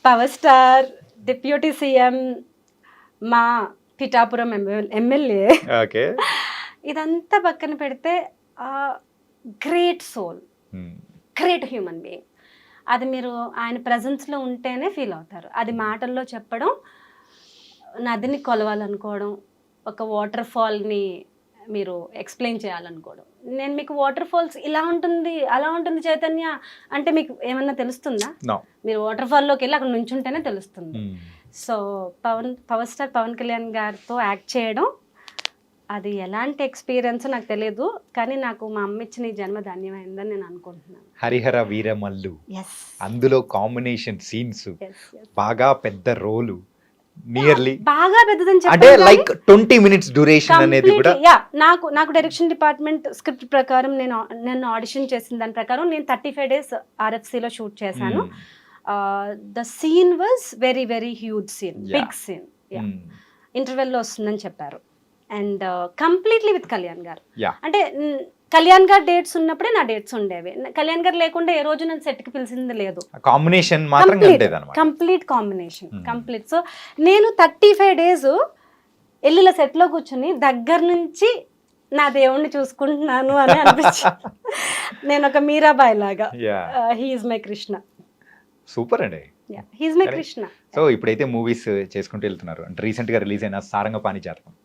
Power star, deputy CM, మా పిఠాపురం ఎమ్మెల్యే, ఓకే, ఇదంతా పక్కన పెడితే great soul, great human being. అది మీరు ఆయన ప్రజెన్స్లో ఉంటేనే ఫీల్ అవుతారు. అది మాటల్లో చెప్పడం, నదిని కొలవాలనుకోవడం, ఒక వాటర్ ఫాల్ని మీరు ఎక్స్ప్లెయిన్ చేయాలనుకోవడం. నేను మీకు వాటర్ ఫాల్స్ ఇలా ఉంటుంది అలా ఉంటుంది చైతన్య అంటే మీకు ఏమన్నా తెలుస్తుందా? మీరు వాటర్ ఫాల్లోకి వెళ్ళి అక్కడ నుంచుంటేనే తెలుస్తుంది. So power star Pawan Kalyan గారితో యాక్ట్ చేయడం అది ఎలాంటి ఎక్స్పీరియన్స్ నాకు తెలియదు, కానీ నాకు మా అమ్మ ఇచ్చిన ఈ జన్మ ధన్యమైందని నేను అనుకుంటున్నాను. హరిహర వీరమల్లు, అందులో కాంబినేషన్ సీన్స్, బాగా పెద్ద రోలు, నియర్లీ బాగా పెద్దదని అంటే లైక్ 20 minutes డ్యూరేషన్ అనేది కూడా. నాకు డైరెక్షన్ డిపార్ట్మెంట్ స్క్రిప్ట్ ప్రకారం నేను ఆడిషన్ చేసిన దాని ప్రకారం నేను 35 days RFCలో షూట్ చేశాను. The scene was very very huge scene, big scene. ఇంటర్వెల్లో వస్తుందని చెప్పారు. అండ్ కంప్లీట్లీ విత్ కళ్యాణ్ గారు. అంటే కళ్యాణ్ గారు డేట్స్ ఉన్నప్పుడే నా డేట్స్ ఉండేవి, కళ్యాణ్ గారు లేకుండా ఏ రోజు నన్ను సెట్కి పిలిచింది లేదు. కాంబినేషన్ మాత్రం కంప్లీట్ కాంబినేషన్, కంప్లీట్. సో నేను 35 days ఎల్లుల సెట్లో కూర్చుని దగ్గర నుంచి నా దేవుణ్ణి చూసుకుంటున్నాను అని అనిపించింది. నేను ఒక మీరాబాయ్ లాగా. He's my Krishna. సూపర్ అండి, హీఈస్ మై కృష్ణ. సో ఇప్పుడైతే మూవీస్ చేసుకుంటూ వెళ్తున్నారు. అంటే రీసెంట్ గా రిలీజ్ అయిన సారంగపాణి జాతకం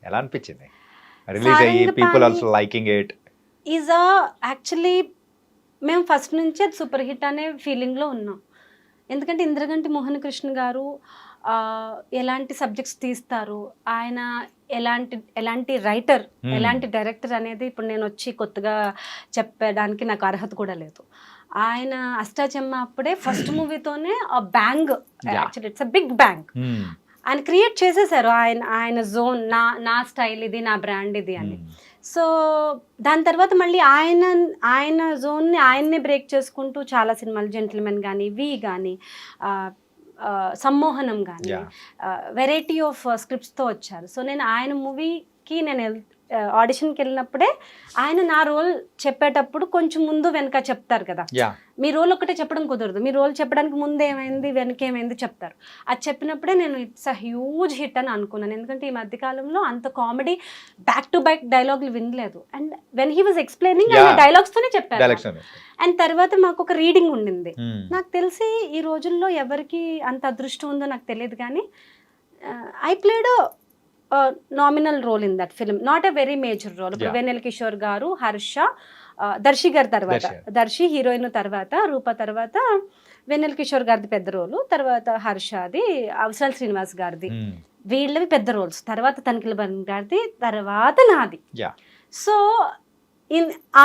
ఎలా అనిపించింది? రిలీజ్ అయ్యి people also liking it. Is actually మేము ఫస్ట్ నుంచి అది సూపర్ హిట్ అనే ఫీలింగ్లో ఉన్నాం. ఎందుకంటే ఇంద్రగంటి మోహన్ కృష్ణ గారు ఎలాంటి సబ్జెక్ట్స్ తీస్తారు, ఆయన ఎలాంటి రైటర్, ఎలాంటి డైరెక్టర్ అనేది ఇప్పుడు నేను వచ్చి కొత్తగా చెప్పడానికి నాకు అర్హత కూడా లేదు. ఆయన అష్టాచెమ్మ అప్పుడే ఫస్ట్ మూవీతోనే ఆ bang, actually it's a big bang ఆయన క్రియేట్ చేసేసారు. ఆయన జోన్, నా స్టైల్ ఇది, నా బ్రాండ్ ఇది అని. సో దాని తర్వాత మళ్ళీ ఆయన జోన్ని ఆయన్నే బ్రేక్ చేసుకుంటూ చాలా సినిమాలు, జెంటిల్మెన్ కానీ, వి కానీ, సమ్మోహనం కానీ, వెరైటీ ఆఫ్ స్క్రిప్ట్స్తో వచ్చారు. సో నేను ఆయన మూవీకి నేను ఆడిషన్కి వెళ్ళినప్పుడే ఆయన నా రోల్ చెప్పేటప్పుడు కొంచెం ముందు వెనక చెప్తారు కదా, మీ రోల్ ఒకటే చెప్పడం కుదరదు, మీ రోల్ చెప్పడానికి ముందు ఏమైంది వెనక ఏమైంది చెప్తారు. అది చెప్పినప్పుడే నేను ఇట్స్ అ హ్యూజ్ హిట్ అని అనుకున్నాను. ఎందుకంటే ఈ మధ్యకాలంలో అంత కామెడీ బ్యాక్ టు బ్యాక్ డైలాగులు వినలేదు. And when he was explaining ఆయన డైలాగ్స్తోనే చెప్పారు. అండ్ తర్వాత మాకు ఒక రీడింగ్ ఉండింది. నాకు తెలిసి ఈ రోజుల్లో ఎవరికి అంత అదృష్టం ఉందో నాకు తెలియదు, కానీ I played nominal role in that film, not a very major role. ఇప్పుడు వెన్నెల కిషోర్ గారు, హర్ష, దర్శి గారి తర్వాత, దర్శి హీరోయిన్ తర్వాత, రూప తర్వాత వెన్నెల కిషోర్ గారిది పెద్ద రోలు, తర్వాత హర్షది, అవసరాల శ్రీనివాస్ గారిది, వీళ్ళవి పెద్ద రోల్స్, తర్వాత తనిఖీల బన్ గారిది, తర్వాత నాది. సో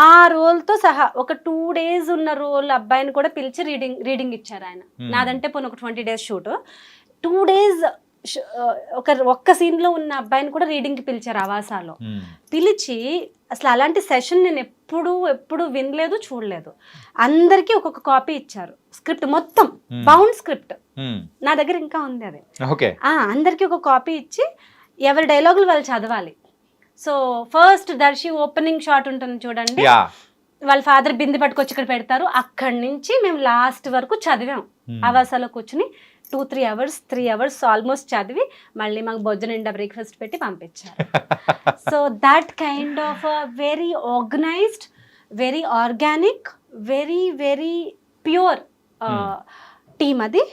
ఆ రోల్తో సహా ఒక 2 days ఉన్న రోల్ అబ్బాయిని కూడా పిలిచి రీడింగ్ ఇచ్చారు ఆయన. నాదంటే పోనీ ఒక 20 days షూట్, 2 days ఒక్క సీన్లో ఉన్న అబ్బాయిని కూడా రీడింగ్కి పిలిచారు ఆవాసాలో. పిలిచి అసలు అలాంటి సెషన్ నేను ఎప్పుడు వినలేదు, చూడలేదు. అందరికీ ఒక్కొక్క కాపీ ఇచ్చారు, స్క్రిప్ట్ మొత్తం బౌండ్ స్క్రిప్ట్ నా దగ్గర ఇంకా ఉంది అది. అందరికీ ఒక కాపీ ఇచ్చి ఎవరి డైలాగులు వాళ్ళు చదవాలి. So first Darshi opening shot ఉంటుంది చూడండి, వాళ్ళ ఫాదర్ బింది పట్టుకొచ్చి ఇక్కడ పెడతారు, అక్కడి నుంచి మేము లాస్ట్ వరకు చదివాం. ఆవాసాలో కూర్చుని 2-3 hours 3 hours ఆల్మోస్ట్ చదివి మళ్ళీ మాకు బొజ్జ నిండా బ్రేక్ఫాస్ట్ పెట్టి పంపించారు. So that kind of very organised, very organic, very very pure team అది.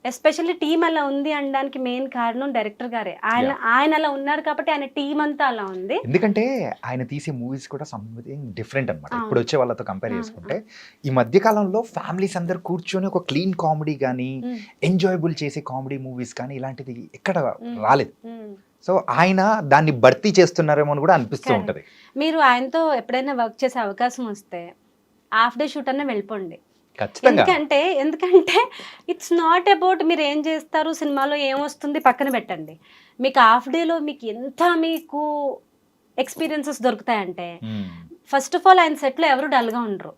ఎస్పెషల్లీ టీం అలా ఉంది అనడానికి మెయిన్ కారణం డైరెక్టర్ గారే. ఆయన అలా ఉన్నారు కాబట్టి ఆయన టీం అంతా అలా ఉంది. ఎందుకంటే ఆయన తీసే మూవీస్ కూడా సంథింగ్ డిఫరెంట్ అనమాట. ఇప్పుడు వచ్చే వాళ్ళతో కంపేర్ చేసుకుంటే ఈ మధ్య కాలంలో ఫ్యామిలీస్ అందరు కూర్చొని ఒక క్లీన్ కామెడీ కానీ ఎంజాయబుల్ చేసే కామెడీ మూవీస్ కానీ ఇలాంటిది ఎక్కడ రాలేదు. సో ఆయన దాన్ని భర్తీ చేస్తున్నారేమో అని కూడా అనిపిస్తూ ఉంటది. మీరు ఆయనతో ఎప్పుడైనా వర్క్ చేసే అవకాశం వస్తే హాఫ్ డే షూట్ అన్న వెళ్ళిపోండి. ఖచ్చితంగా. ఎందుకంటే ఇట్స్ నాట్ అబౌట్ మీరు ఏం చేస్తారు, సినిమాలో ఏమొస్తుంది పక్కన పెట్టండి. మీకు హాఫ్ డేలో మీకు ఎక్స్పీరియన్సెస్ దొరుకుతాయంటే, ఫస్ట్ ఆఫ్ ఆల్ ఆయన సెట్లో ఎవరు డల్గా ఉండరు.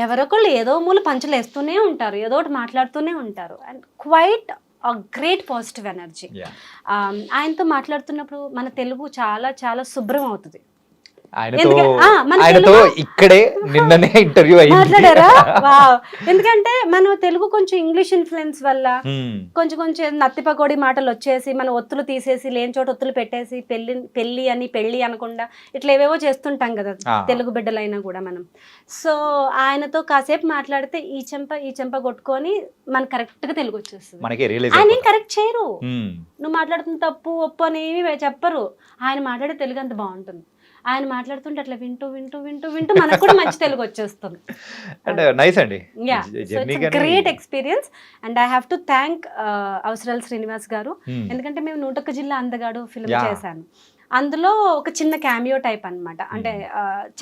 ఎవరొకళ్ళు ఏదో మూల పంచులు వేస్తూనే ఉంటారు, ఏదో ఒకటి మాట్లాడుతూనే ఉంటారు. And quite great positive energy. ఆయనతో మాట్లాడుతున్నప్పుడు మన తెలుగు చాలా చాలా శుభ్రం అవుతుంది. ఆయనతో ఇక్కడే నిన్ననే ఇంటర్వ్యూ మాట్లాడారా? ఎందుకంటే మనం తెలుగు కొంచెం ఇంగ్లీష్ ఇన్ఫ్లుయెన్స్ వల్ల కొంచెం నత్తి పకోడి మాటలు వచ్చేసి మన ఒత్తులు తీసేసి లేని చోట ఒత్తులు పెట్టేసి పెళ్ళి అనకుండా ఇట్లా ఏవేవో చేస్తుంటాం కదా తెలుగు బిడ్డలైనా కూడా మనం. సో ఆయనతో కాసేపు మాట్లాడితే ఈ చెంప కొట్టుకొని మనకు కరెక్ట్ గా తెలుగు వచ్చేస్తుంది. ఆయన కరెక్ట్ చేయరు, నువ్వు మాట్లాడుతున్న తప్పు ఒప్పు అని ఏమి చెప్పరు. ఆయన మాట్లాడే తెలుగు అంత బాగుంటుంది. ఆయన మాట్లాడుతుంటే అట్లా వింటూ మనకు కూడా మంచి తెలుగు వచ్చేస్తుంది. Great experience. And I have to thank అవసరాల శ్రీనివాస్ గారు. ఎందుకంటే మేము 101 జిల్లా అందగాడు ఫిల్మ్ చేశాను. అందులో ఒక చిన్న క్యామియో టైప్ అన్నమాట. అంటే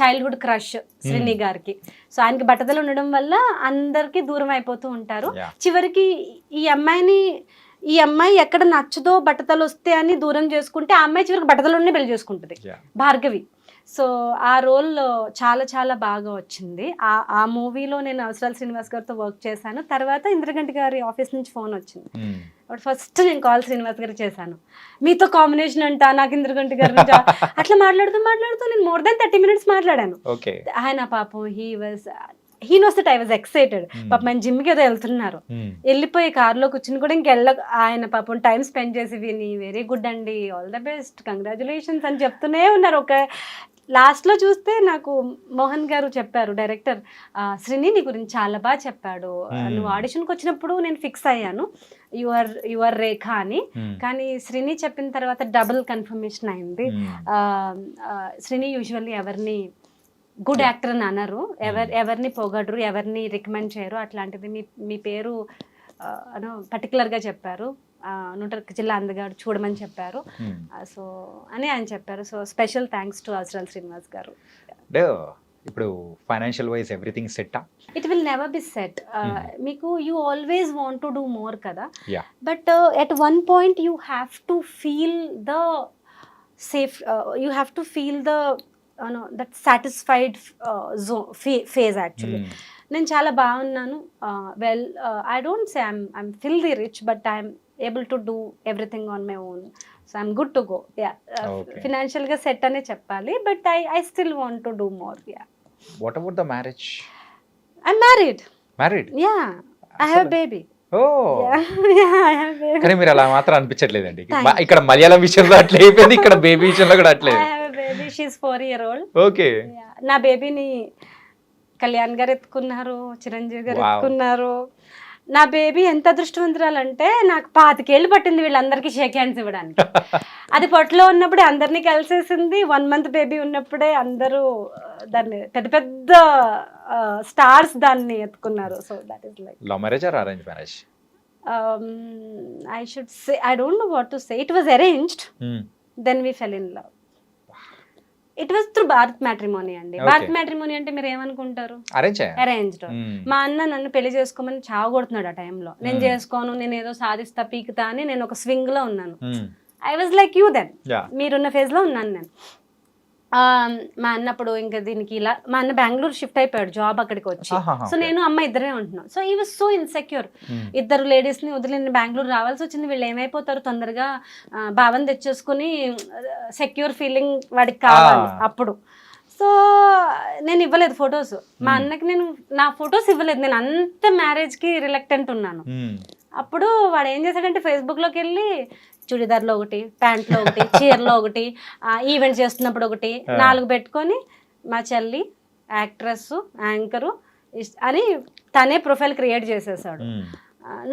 చైల్డ్హుడ్ క్రష్ శ్రీని గారికి. సో ఆయనకి బట్టతలు ఉండడం వల్ల అందరికి దూరం అయిపోతూ ఉంటారు. చివరికి ఈ అమ్మాయి ఎక్కడ నచ్చదో బట్టతలు వస్తే అని దూరం చేసుకుంటే ఆ అమ్మాయి చివరికి బట్టతలునే పెళ్లి చేసుకుంటుంది, భార్గవి. సో ఆ రోల్ చాలా చాలా బాగా వచ్చింది. ఆ మూవీలో నేను అవసరాల శ్రీనివాస్ గారితో వర్క్ చేశాను. తర్వాత ఇంద్రగంటి గారి ఆఫీస్ నుంచి ఫోన్ వచ్చింది. ఫస్ట్ నేను కాల్ శ్రీనివాస్ గారికి చేశాను, మీతో కాంబినేషన్ అంట, నాకు ఇంద్రగంటి గారి నుంచి అట్లా మాట్లాడుతూ నేను మోర్ దాన్ 30 minutes మాట్లాడాను. ఆయన పాపం he knows that I was excited. పాపం ఆయన జిమ్కి ఏదో వెళ్తున్నారు, వెళ్ళిపోయి కార్లో కూర్చుని కూడా ఆయన పాపం టైం స్పెండ్ చేసి విని వెరీ గుడ్ అండి, ఆల్ ద బెస్ట్, కంగ్రాచులేషన్స్ అని చెప్తూనే ఉన్నారు. ఒక లాస్ట్లో చూస్తే నాకు మోహన్ గారు చెప్పారు, డైరెక్టర్, శ్రీని నీ గురించి చాలా బాగా చెప్పాడు, నువ్వు ఆడిషన్కి వచ్చినప్పుడు నేను ఫిక్స్ అయ్యాను యువర్ రేఖ అని, కానీ శ్రీని చెప్పిన తర్వాత డబుల్ కన్ఫర్మేషన్ అయింది. శ్రీని యూజువల్లీ ఎవరిని గుడ్ యాక్టర్ అని అనరు, ఎవరిని పొగడరు, ఎవరిని రికమెండ్ చేయరు. అట్లాంటిది మీ పేరు పర్టికులర్గా చెప్పారు, 101 జిల్లా అందగాడు చూడమని చెప్పారు. సో అని ఆయన చెప్పారు. సో స్పెషల్ థ్యాంక్స్ టు అవసరాల శ్రీనివాస్ గారు. ఇప్పుడు financial wise everything set? It will never be set. మీకు you always want to do more కదా, but at one point you have to feel the safe, you have to feel the that satisfied phase. Actually నేను చాలా బాగున్నాను. Well, I don't say I'm filthy rich, but I'm able to do everything on my own. So I'm good to go. ఫినాన్షియల్గా set అనే చెప్పాలి, but I still want to do more. What about the marriage? I'm married. Yeah, I have baby. కానీ మీరు అలా మాత్రం అనిపించట్లేదండి. ఇక్కడ మలయాళం విషయంలో అట్లా అయిపోయింది, ఇక్కడ బేబీ విషయంలో కూడా అట్లేదు. She is 4 years old. ఓకే. నా బేబీని కళ్యాణ్ గారు ఎత్తుకున్నారు, చిరంజీవి గారు ఎత్తుకున్నారు. నా బేబీ ఎంత అదృష్టవంతురాలంటే నాకు 25 ఏళ్ళు పట్టింది వీళ్ళందరికీ షేక్ హ్యాండ్స్ ఇవ్వడానికి. అది పొట్టలో ఉన్నప్పుడే అందరినీ కలిసేసింది. 1 month బేబీ ఉన్నప్పుడే అందరూ దాన్ని పెద్ద స్టార్స్ దాన్ని ఎత్తుకున్నారు. So that is like. Love marriage or arrange marriage? I should say, I don't know what to say. It was arranged. Then we fell in love. It was through Bharat matrimony అండి. Bharat matrimony అంటే మీరు ఏమనుకుంటారు? Arranged. మా అన్న నన్ను పెళ్లి చేసుకోమని చావగొడుతున్నాడు ఆ టైంలో. నేను చేసుకోను, నేను ఏదో సాధిస్తా పీకుతా అని నేను ఒక స్వింగ్ లో ఉన్నాను. I was like you then, మీరున్న ఫేజ్ లో ఉన్నాను నేను. మా అన్నప్పుడు ఇంకా దీనికి ఇలా, మా అన్న బెంగళూరు షిఫ్ట్ అయిపోయాడు జాబ్ అక్కడికి వచ్చి. సో నేను అమ్మ ఇద్దరే ఉంటున్నాం. సో ఈ వాజ్ సో ఇన్సెక్యూర్. ఇద్దరు లేడీస్ని వదిలి నేను బెంగళూరు రావాల్సి వచ్చింది. వీళ్ళు ఏమైపోతారు, తొందరగా భావన తెచ్చేసుకుని సెక్యూర్ ఫీలింగ్ వాడికి కావాలి అప్పుడు. సో నేను ఇవ్వలేదు ఫొటోస్, మా అన్నకి నేను నా ఫొటోస్ ఇవ్వలేదు. నేను అంత మ్యారేజ్కి రిలక్టెంట్ ఉన్నాను. అప్పుడు వాడు ఏం చేశాడంటే ఫేస్బుక్లోకి వెళ్ళి చుడిదార్లో ఒకటి, ప్యాంట్లో ఒకటి, చీరలో ఒకటి, ఈవెంట్ చేస్తున్నప్పుడు ఒకటి, 4 పెట్టుకొని మా చెల్లి, యాక్ట్రెస్, యాంకరు, అని తనే ప్రొఫైల్ క్రియేట్ చేసేసాడు.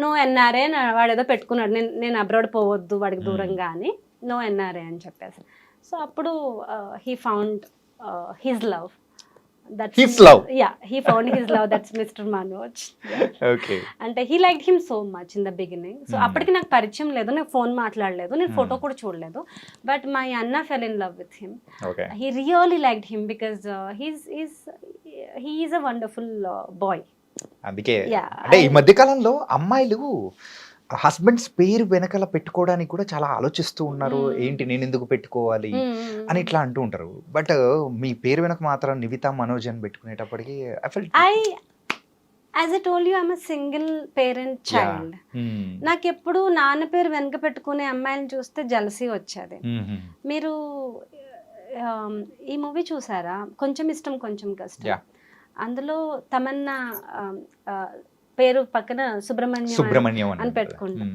నో ఎన్ఆర్ఏ వాడు ఏదో పెట్టుకున్నాడు, నేను అబ్రాడ్ పోవద్దు వాడికి దూరంగా అని, నో ఎన్ఆర్ఏ అని చెప్పేసి. సో అప్పుడు he found his love. His love. Yeah, he found his love. That's Mr. Manoj. Yeah. Okay. అంటే he liked him so much in the beginning. So అప్పటికి నాకు పరిచయం లేదు, నేను ఫోన్ మాట్లాడలేదు, నేను ఫోటో కూడా చూడలేదు. బట్ మై అన్న fell in love with him. Okay. He really liked him because he is a wonderful boy. అందుకే Yeah, అంటే ఈ మధ్య కాలంలో అమ్మాయిలు హస్బెండ్స్ పేరు వెనకాల పెట్టుకోవడానికి కూడా చాలా ఆలోచిస్తూ ఉన్నారు. ఏంటి నేను ఎందుకు పెట్టుకోవాలి అని ఇట్లా అంటూ ఉంటారు. బట్ మీ పేరు వెనక మాత్రం నివితా మనోజ్ అని పెట్టుకునేటప్పటికి as I told you, I'm a single parent child. నాకు ఎప్పుడు నాన్న పేరు వెనక పెట్టుకునే అమ్మాయిని చూస్తే జలసీ వచ్చేది. మీరు ఈ మూవీ చూసారా, కొంచెం ఇష్టం కొంచెం కష్టం? అందులో తమన్నా పేరు పక్కన సుబ్రహ్మణ్యం అని పెట్టుకుంటాం.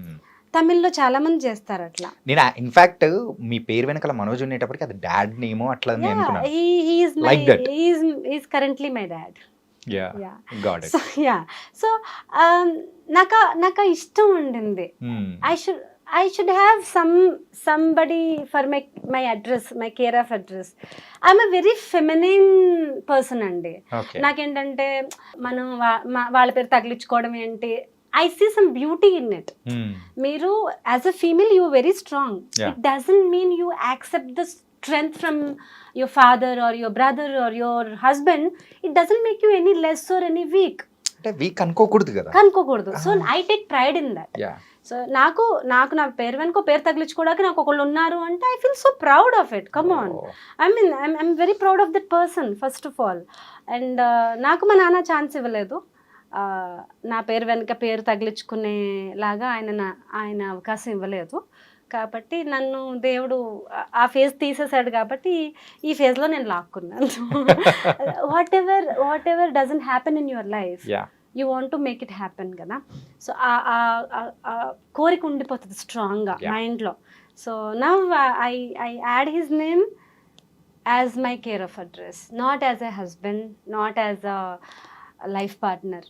తమిళ్లో చాలా మంది చేస్తారు అట్లా. నేను ఇన్ఫాక్ట్ మీ పేరు వెనకాల మనోజ్ ఉండేటప్పటికి అది డాడ్ నేమో అట్లా is currently my dad. So so నాకు ఇష్టం ఉండింది. I should have somebody for my address, my care of address. I'm a very feminine person అండి. నాకేంటంటే మనం వాళ్ళ పేరు తగిలించుకోవడం ఏంటి, I see some beauty in it. మీరు as a female you are very strong. It doesn't mean you accept the strength from your father or your brother or your husband. It doesn't make you any less or any weak. అంటే week అనుకోకూడదు కదా, అనుకోకూడదు. So I take pride in that. So నాకు నా పేరు వెనుక పేరు తగిలించుకోవడానికి నాకు ఒకళ్ళు ఉన్నారు అంటే I feel so proud of it. Come on, I'm very proud of that person first of all. And నాకు మా నాన్న ఛాన్స్ ఇవ్వలేదు నా పేరు వెనుక పేరు తగిలించుకునేలాగా, ఆయన అవకాశం ఇవ్వలేదు. కాబట్టి నన్ను దేవుడు ఆ ఫేజ్ తీసేసాడు. కాబట్టి ఈ ఫేజ్లో నేను లాక్కున్నాను. Whatever doesn't happen in your life, you want to make it happen కదా. సో ఆ కోరిక ఉండిపోతుంది స్ట్రాంగ్గా మైండ్లో. So now I add his name as my care of address, not as a husband, not as a life partner.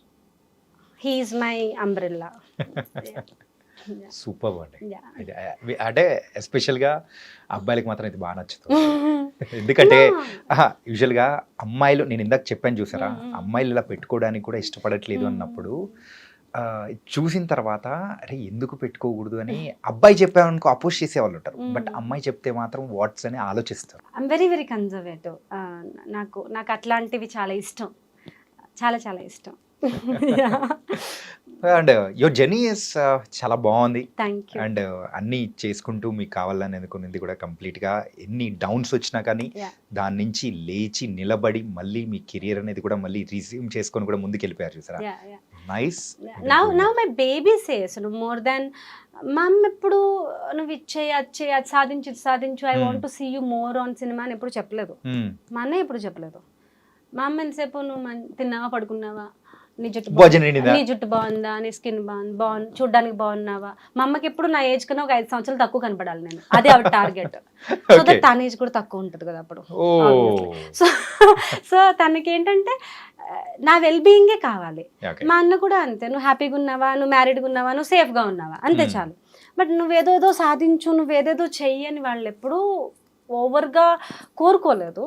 He is my umbrella. Super అండి. అంటే ఎస్పెషల్గా అబ్బాయిలకి మాత్రం ఇది బాగా నచ్చుతుంది. ఎందుకంటే యూజువల్గా అమ్మాయిలు, నేను ఇందాక చెప్పాను చూసారా, అమ్మాయిలు ఇలా పెట్టుకోవడానికి కూడా ఇష్టపడట్లేదు అన్నప్పుడు చూసిన తర్వాత అరే ఎందుకు పెట్టుకోకూడదు అని అబ్బాయి చెప్పామనుకో అపోజ్ చేసేవాళ్ళు ఉంటారు. బట్ అమ్మాయి చెప్తే మాత్రం వాట్స్ అని ఆలోచిస్తారు. I'm very very conservative. నాకు అట్లాంటివి చాలా ఇష్టం, చాలా చాలా ఇష్టం. అండ్ యువర్ జర్నీ ఇస్ చాలా బాగుంది. Thank you. అండ్ అన్నీ చేసుకుంటూ మీకు కావాలని అనుకున్నది కూడా కంప్లీట్గా ఎన్ని డౌన్స్ వచ్చినా కానీ దాని నుంచి లేచి నిలబడి మళ్ళీ మీ కెరియర్ అనేది కూడా మళ్ళీ రిజ్యూమ్ చేసుకొని కూడా ముందుకు వెళ్ళిపోయారు చూసారా. Nice. Now my baby says more than mum ఎప్పుడు నువ్వు ఇచ్చేయి అది సాధించు I want to see you more on cinema అని ఎప్పుడు చెప్పలేదు. మా అన్నయ్య ఎప్పుడు చెప్పలేదు. మా అమ్మ ఎంతసేపు నువ్వు తిన్నావా పడుకున్నావా, నీ జుట్టు బాగుందా, నీ స్కిన్ బాగుంది చూడ్డానికి బాగున్నావా. మా అమ్మకి ఎప్పుడు నా ఏజ్ కన్నా ఒక 5 సంవత్సరాలు తక్కువ కనపడాలి నేను, అదే ఆవిడ టార్గెట్. సో దట్ తన ఏజ్ కూడా తక్కువ ఉంటుంది కదా అప్పుడు. సో తనకి ఏంటంటే నా వెల్బీయింగే కావాలి. మా అన్న కూడా అంతే, నువ్వు హ్యాపీగా ఉన్నావా, నువ్వు మ్యారీడ్గా ఉన్నావా, నువ్వు సేఫ్గా ఉన్నావా, అంతే చాలు. బట్ నువ్వేదో సాధించు, నువ్వేదేదో చెయ్యి అని వాళ్ళు ఎప్పుడూ ఓవర్గా కోరుకోలేదు.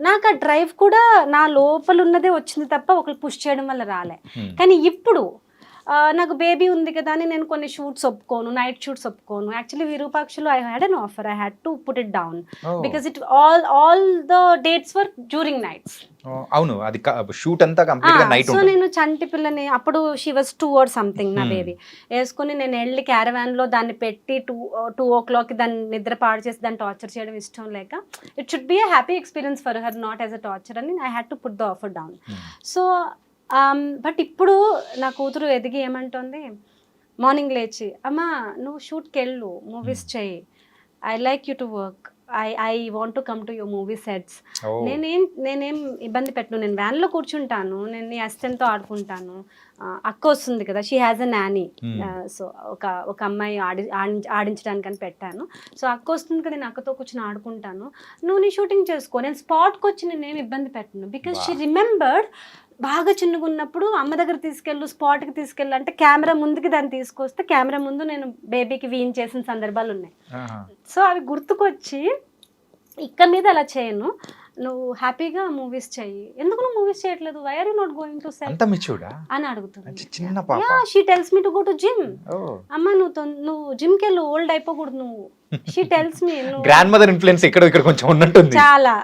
నాకు ఆ డ్రైవ్ కూడా నా లోపల ఉన్నదే వచ్చింది తప్ప ఒకరు పుష్ చేయడం వల్ల రాలే. కానీ ఇప్పుడు నాకు బేబీ ఉంది కదా అని నేను కొన్ని షూట్స్ ఒప్పుకోను, నైట్ షూట్స్ ఒప్పుకోను. యాక్చువల్లీ విరూపాక్షలో I had an offer, I had to put it down because it all the dates were during nights. అవును, అది షూట్ అంతా కంప్లీట్ గా నైట్. సో నేను చంటి పిల్లని అప్పుడు షీ వాజ్ 2 or something నా బేబీ వేసుకుని నేను వెళ్ళి క్యారవాన్ లో దాన్ని పెట్టి 2 o'clock దాన్ని నిద్ర పాడు చేసి దాన్ని టార్చర్ చేయడం ఇష్టం లేక, it should be a happy experience for her, not as a torture అని I had to put the offer down. So but ఇప్పుడు నా కూతురు ఎదిగి ఏమంటుంది, మార్నింగ్ లేచి అమ్మా నువ్వు షూట్కి వెళ్ళు, మూవీస్ చెయ్యి, I like you to work, I want to come to your movie sets. నేనేం ఇబ్బంది పెట్టను, నేను వ్యాన్లో కూర్చుంటాను, నేను నీ అసిస్టెంట్తో ఆడుకుంటాను. అక్క వస్తుంది కదా, she has a Nani. So ఒక అమ్మాయి ఆడించడానికి అని పెట్టాను. సో అక్క వస్తుంది కదా, నేను అక్కతో కూర్చొని ఆడుకుంటాను, నువ్వు నీ షూటింగ్ చేసుకో, నేను స్పాట్కి వచ్చి నేనేం ఇబ్బంది పెట్టను. బికాస్ షీ రిమెంబర్డ్ బాగా చిన్నగా ఉన్నప్పుడు అమ్మ దగ్గర తీసుకెళ్ళు, స్పాట్కి తీసుకెళ్ళు అంటే కెమెరా ముందుకి దాన్ని తీసుకొస్తే కెమెరా ముందు నేను బేబీకి వీన్ చేసిన సందర్భాలు ఉన్నాయి. సో అవి గుర్తుకొచ్చి ఇక్క మీద అలా చేయను, నువ్వు హ్యాపీగా మూవీస్ చెయ్యి, ఎందుకు నువ్వు మూవీస్ చేయట్లేదు, why are you not going to set అంత మిచ్చుడా అని అడుగుతుంది. చిన్న పాప. Yeah, she tells me to go to gym. అమ్మ నువ్వు జిమ్కి వెళ్ళు, ఓల్డ్ అయిపోకూడదు నువ్వు. She tells me grandmother influence ఇక్కడ కొంచెం ఉన్నట్టుంది చాలా.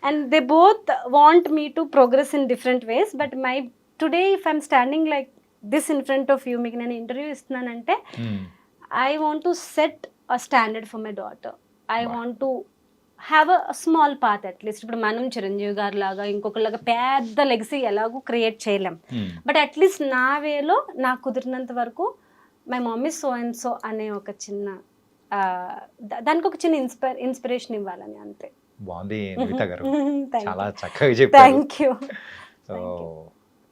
And they both want me to progress in different ways. But my today if I'm standing like this in front of you, మీకు నేను ఇంటర్వ్యూ ఇస్తున్నానంటే I want to set a standard for my daughter. I want to have a small path at least. ఇప్పుడు మనం చిరంజీవి గారు లాగా ఇంకొకలాగా పెద్ద legacy ఎలాగూ create చేయలేం, బట్ అట్లీస్ట్ నా వేలో నాకు కుదిరినంత వరకు my mummy so and so అనే ఒక చిన్న దానికి ఒక చిన్న ఇన్స్పిరేషన్ ఇవ్వాలని, అంతే. బాగుంది నివిత గారు, చాలా చక్కగా థ్యాంక్ చెప్పారు. You. So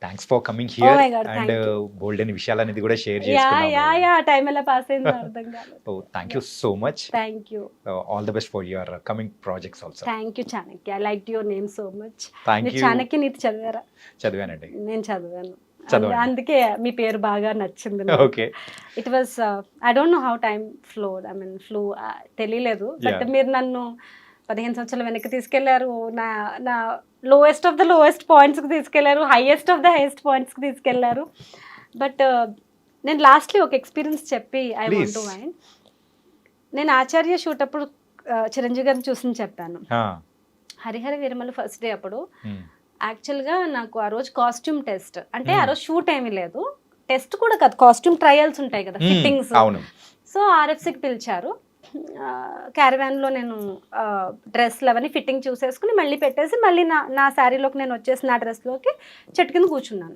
thanks for coming here my God, and bold అని విషయాలు అనేది కూడా షేర్ యా చేసుకున్నాము. టైం ఎలా పాస్ అయిందో అర్థం కాలేదు. So thank you so much. Thank you. All the best for your coming projects also. Thank you Chanakya. I like your name so much. Thank మీరు యూ. చాణక్య నీతి చదివారా? చదివానండి. నేను చదివాను, చదవండి. అందుకే మీ పేరు బాగా నచ్చింది. Okay. It was I don't know how time flowed, I mean flow తెలియలేదు. బట్ మీరు నన్ను 15 సంవత్సరాలు వెనక్కి తీసుకెళ్లారు, నా లోయెస్ట్ ఆఫ్ ద లోయెస్ట్ పాయింట్స్కి తీసుకెళ్లారు, హైయెస్ట్ ఆఫ్ ద హైయెస్ట్ పాయింట్స్కి తీసుకెళ్లారు. బట్ నేను లాస్ట్లీ ఒక ఎక్స్పీరియన్స్ చెప్పి ఐ వాంట్ టు వైండ్. నేను ఆచార్య షూట్ అప్పుడు చిరంజీవి గారిని చూసి చెప్పాను. హరిహర వీరమల్లు ఫస్ట్ డే అప్పుడు యాక్చువల్గా నాకు ఆ రోజు కాస్ట్యూమ్ టెస్ట్, అంటే ఆ రోజు షూట్ ఏమీ లేదు, టెస్ట్ కూడా కాదు, కాస్ట్యూమ్ ట్రయల్స్ ఉంటాయి కదా, ఫిట్టింగ్స్. సో ఆర్ఎఫ్సికి పిలిచారు. క్యారవాన్లో నేను డ్రెస్లు అవన్నీ ఫిట్టింగ్ చూసేసుకుని మళ్ళీ పెట్టేసి మళ్ళీ నా శారీలోకి నేను వచ్చేసి నా డ్రెస్లోకి చెట్టు కింద కూర్చున్నాను.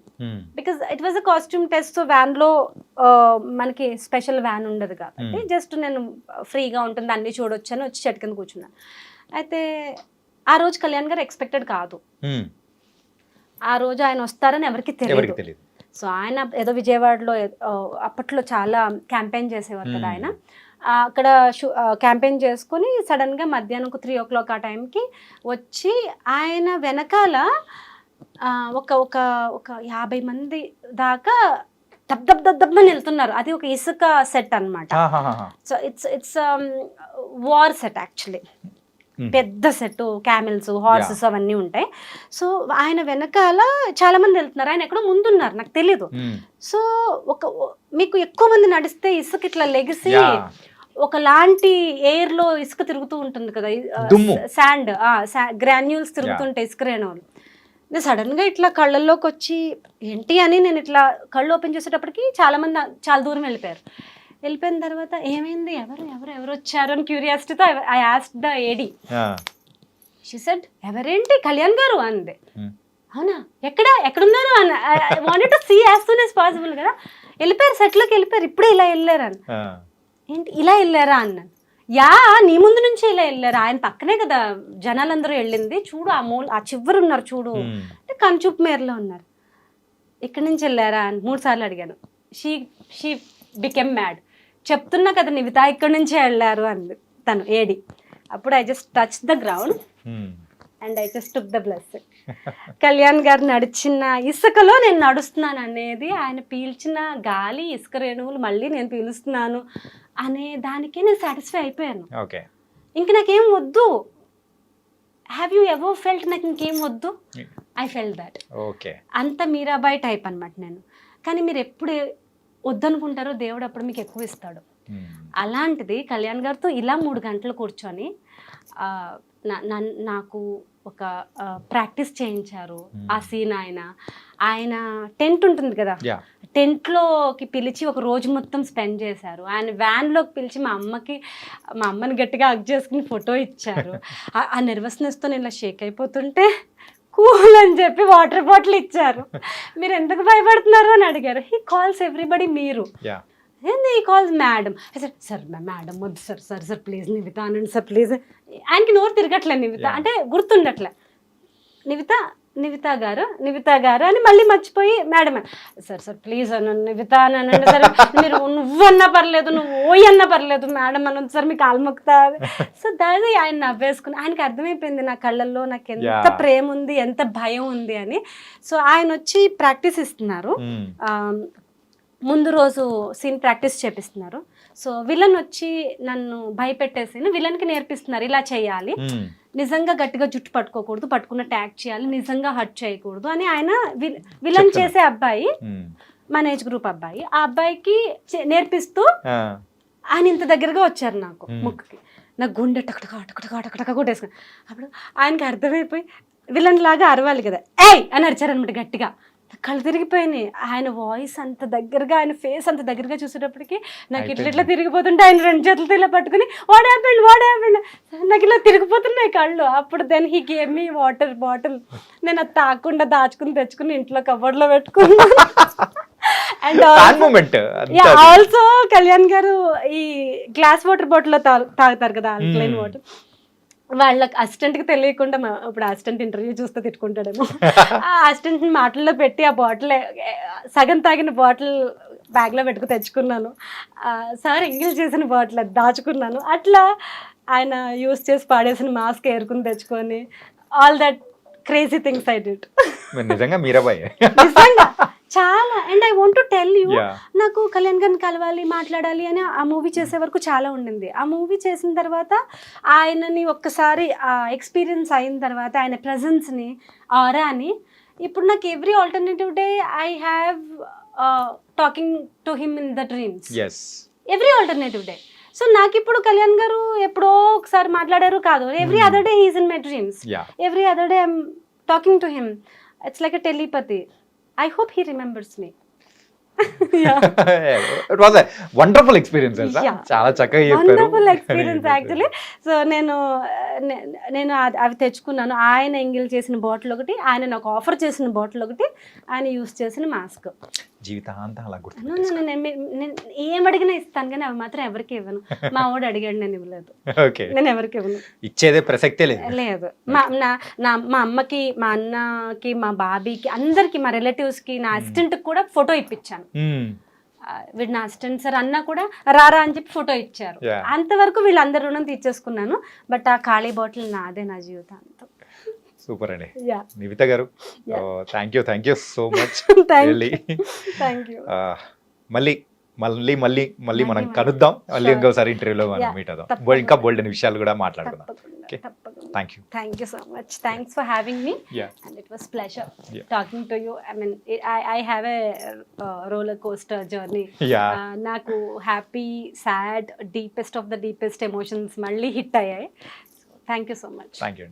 Because it was a costume test. So వ్యాన్లో మనకి స్పెషల్ వ్యాన్ ఉండదు కాబట్టి జస్ట్ నేను ఫ్రీగా ఉంటుంది అన్నీ చూడొచ్చు అని వచ్చి చెట్టు కింద కూర్చున్నాను. అయితే ఆ రోజు కళ్యాణ్ గారు ఎక్స్పెక్టెడ్ కాదు, ఆ రోజు ఆయన వస్తారని ఎవరికి తెలియదు. సో ఆయన ఏదో విజయవాడలో అప్పట్లో చాలా క్యాంపెయిన్ చేసేవారు కదా ఆయన. అక్కడ క్యాంపెయిన్ చేసుకుని సడన్గా మధ్యాహ్నం 3 o'clock ఆ టైంకి వచ్చి ఆయన వెనకాల ఒక 50 మంది దాకా దబ్బని వెళ్తున్నారు. అది ఒక ఇసుక సెట్ అన్నమాట. So its war set actually, పెద్ద సెట్, క్యామెల్స్, హార్సెస్ అవన్నీ ఉంటాయి. సో ఆయన వెనకాల చాలా మంది వెళ్తున్నారు, ఆయన ఎక్కడో ముందున్నారు, నాకు తెలీదు. సో మీకు ఎక్కువ మంది నడిస్తే ఇసుక ఇట్లా లెగిసి ఒకలాంటి ఎయిర్ లో ఇసుక తిరుగుతూ ఉంటుంది కదా, శాండ్ గ్రాన్యూల్స్ తిరుగుతుంటాయి ఇసుక రేణువులు. నేను సడన్ గా ఇట్లా కళ్ళల్లోకి వచ్చి ఏంటి అని నేను ఇట్లా కళ్ళు ఓపెన్ చేసేటప్పటికి చాలా మంది చాలా దూరం వెళ్ళిపోయారు. వెళ్ళిపోయిన తర్వాత ఏమైంది, ఎవరు వచ్చారు అని క్యూరియాసిటీతో I asked the AD. She said ఎవరేంటి, కళ్యాణ్ గారు అంది. అవునా, ఎక్కడున్నారు అని I wanted to see as soon as possible కదా. వెళ్ళిపోయారు, సెట్లోకి వెళ్ళిపోయారు, ఇప్పుడే ఇలా వెళ్ళారు అని. ఏంటి ఇలా వెళ్ళారా అన్నాను. యా, నీ ముందు నుంచి ఇలా వెళ్ళారా, ఆయన పక్కనే కదా జనాలందరూ వెళ్ళింది, చూడు ఆ చివరు ఉన్నారు చూడు అంటే కనుచూపు మేరలో ఉన్నారు. ఇక్కడి నుంచి వెళ్ళారా అని 3 సార్లు అడిగాను. She became mad. చెప్తున్నా కదా నివిత ఇక్కడి నుంచే వెళ్ళారు అంది తను ఏడి. అప్పుడు I just touch the ground and I just took the blessing. Kalyan గారు నడిచిన ఇసుకలో నేను నడుస్తున్నాను అనేది, ఆయన పీల్చిన గాలి ఇసుక రేణువులు మళ్ళీ నేను పీలుస్తున్నాను అనే దానికే నేను సాటిస్ఫై అయిపోయాను. ఇంక నాకేం వద్దు. హ్యావ్ యూ ఎవర్ ఫెల్ట్ నాకు ఇంకేం వద్దు? I felt that. అంత మీరాబాయి టైప్ అనమాట నేను. కానీ మీరు ఎప్పుడు వద్దనుకుంటారో దేవుడు అప్పుడు మీకు ఎక్కువ ఇస్తాడు. అలాంటిది కళ్యాణ్ గారితో ఇలా 3 గంటలు కూర్చొని నాకు ఒక ప్రాక్టీస్ చేయించారు. ఆ సీన్ ఆయన టెంట్ ఉంటుంది కదా, టెంట్లోకి పిలిచి ఒక రోజు మొత్తం స్పెండ్ చేశారు. ఆయన వ్యాన్లోకి పిలిచి మా అమ్మని గట్టిగా హగ్ చేసుకుని ఫోటో ఇచ్చారు. ఆ నెర్వస్నెస్తో నేను ఇలా షేక్ అయిపోతుంటే కూల్ అని చెప్పి వాటర్ బాటిల్ ఇచ్చారు. మీరు ఎందుకు భయపడుతున్నారు అని అడిగారు. హీ కాల్స్ ఎవ్రీబడి మీరు, ఏంది ఈ కాల్స్ మేడం. సార్ మేడం వద్దు సార్ ప్లీజ్ నివిత అనండి సార్ ప్లీజ్. ఆయనకి నోరు తిరగట్లే నివిత అంటే గుర్తుండట్లే. నివిత నివిత గారు అని మళ్ళీ మర్చిపోయి మేడం సార్ ప్లీజ్ అన్న నివిత అని అనండి సార్, మీరు నువ్వు అన్నా పర్లేదు, నువ్వు ఓయ్ అన్నా పర్లేదు మేడం అనండి సార్, మీకు ఆల్మొక్తా. సో దాని ఆయన నవ్వేసుకుని ఆయనకి అర్థమైపోయింది నా కళ్ళల్లో నాకు ఎంత ప్రేమ ఉంది, ఎంత భయం ఉంది అని. సో ఆయన వచ్చి ప్రాక్టీస్ ఇస్తున్నారు, ముందు రోజు సీన్ ప్రాక్టీస్ చేపిస్తున్నారు. సో విలన్ వచ్చి నన్ను భయపెట్టేసి విలన్కి నేర్పిస్తున్నారు ఇలా చేయాలి, నిజంగా గట్టిగా జుట్టు పట్టుకోకూడదు, పట్టుకున్న ట్యాగ్ చేయాలి, నిజంగా హర్ట్ చేయకూడదు అని ఆయన విలన్ చేసే అబ్బాయి, మన ఏజ్ గ్రూప్ అబ్బాయి, ఆ అబ్బాయికి నేర్పిస్తూ ఆయన ఇంత దగ్గరగా వచ్చారు నాకు ముక్కుకి. నాకు గుండె టకటక కొట్టేసుకుని అప్పుడు ఆయనకి అర్థమైపోయి విలన్ లాగా అరవాలి కదా, ఏయ్ అని అరిచారనమాట గట్టిగా. కళ్ళు తిరిగిపోయినాయి. ఆయన వాయిస్ అంత దగ్గరగా, ఆయన ఫేస్ అంత దగ్గరగా చూసేటప్పటికి నాకు ఇట్లా తిరిగిపోతుంటే ఆయన 2 చేతులతో ఇలా పట్టుకుని వాట్ హ్యాపెండ్ నాకు ఇలా తిరిగిపోతున్నాయి కళ్ళు. అప్పుడు then he gave me water bottle. నేను అది తాకుండా దాచుకుని తెచ్చుకుని ఇంట్లో కబోర్డ్లో పెట్టుకున్నాను. అండ్ ఆల్సో కళ్యాణ్ గారు ఈ గ్లాస్ వాటర్ బాటిల్లో తాగుతారు కదా, ఆల్కలైన్ వాటర్, వాళ్ళకి అసిస్టెంట్కి తెలియకుండా ఇప్పుడు అసిస్టెంట్ ఇంటర్వ్యూ చూస్తే తిట్టుకుంటాడేమో, ఆ అసిస్టెంట్ మాటల్లో పెట్టి ఆ బాటిల్ సగం తాగిన బాటిల్ బ్యాగ్లో పెట్టుకు తెచ్చుకున్నాను. సార్ ఎంగిల్ చేసిన బాటిల్ అది దాచుకున్నాను. అట్లా ఆయన యూస్ చేసి పాడేసిన మాస్క్ ఏరుకుని తెచ్చుకొని all that crazy things I did. నిజంగా మీరాబాయ్ నిజంగా చాలా. And I want to tell you, నాకు కళ్యాణ్ గారిని కలవాలి, మాట్లాడాలి అని ఆ మూవీ చేసే వరకు చాలా ఉండింది. ఆ మూవీ చేసిన తర్వాత ఆయనని ఒక్కసారి ఎక్స్పీరియన్స్ అయిన తర్వాత ఆయన ప్రెజెన్స్ని, ఆరాని, ఇప్పుడు నాకు every alternative day I have talking to him in the dreams, every alternative day. So నాకు ఇప్పుడు కళ్యాణ్ గారు ఎప్పుడో ఒకసారి మాట్లాడారు కాదు, every other day he's in my dreams, every other day I'm talking to him. It's like a telepathy. I hope he remembers me. It was a wonderful experience, Yeah. చాలా చక్కగా చెప్పారు. Wonderful experience actually. సో నేను అవి తెచ్చుకున్నాను. ఆయన ఎంగిల్ చేసిన bottle ఒకటి, ఆయన నాకు ఆఫర్ చేసిన బాటిల్ ఒకటి, ఆయన యూస్ చేసిన మాస్క్. జీవితాంతం అలా గుర్తు. నేను ఏం అడిగినా ఇస్తాను కానీ అవి మాత్రం ఎవరికి ఇవ్వను. మా వాడు అడిగాడు, నేను ఇవ్వలేదు. నేను ఎవరికి ఇవ్వను, ఇచ్చేదే ప్రసక్తే లేదు. మా అమ్మకి, మా అన్నకి, మా బాబీకి, అందరికి, మా రిలేటివ్స్కి, నా అసిస్టెంట్కి కూడా ఫోటో ఇప్పించాను. వీడు నా అసిస్టెంట్ సార్ అన్న కూడా రారా అని చెప్పి ఫోటో ఇచ్చారు. అంతవరకు వీళ్ళందరి రుణం తీర్చేసుకున్నాను. బట్ ఆ ఖాళీ బాటిల్ నాదే, నా జీవితాంతం. సూపర్ అండి నివిత గారు, thank you so much. Thank you. మళ్ళీ మనం కలుద్దాం, మళ్ళీ ఇంకోసారి ఇంటర్వ్యూలో మనం మీట్ అవుదాం, ఇంకా బోల్డ్ అనే విషయాలు కూడా మాట్లాడుకుందాం. Thank you so much. Thanks for having me. And it was pleasure talking to you. I mean, I have a roller coaster journey. Naku happy, sad, deepest of the deepest emotions malli hit ayyayi. Thank you so much. Thank you.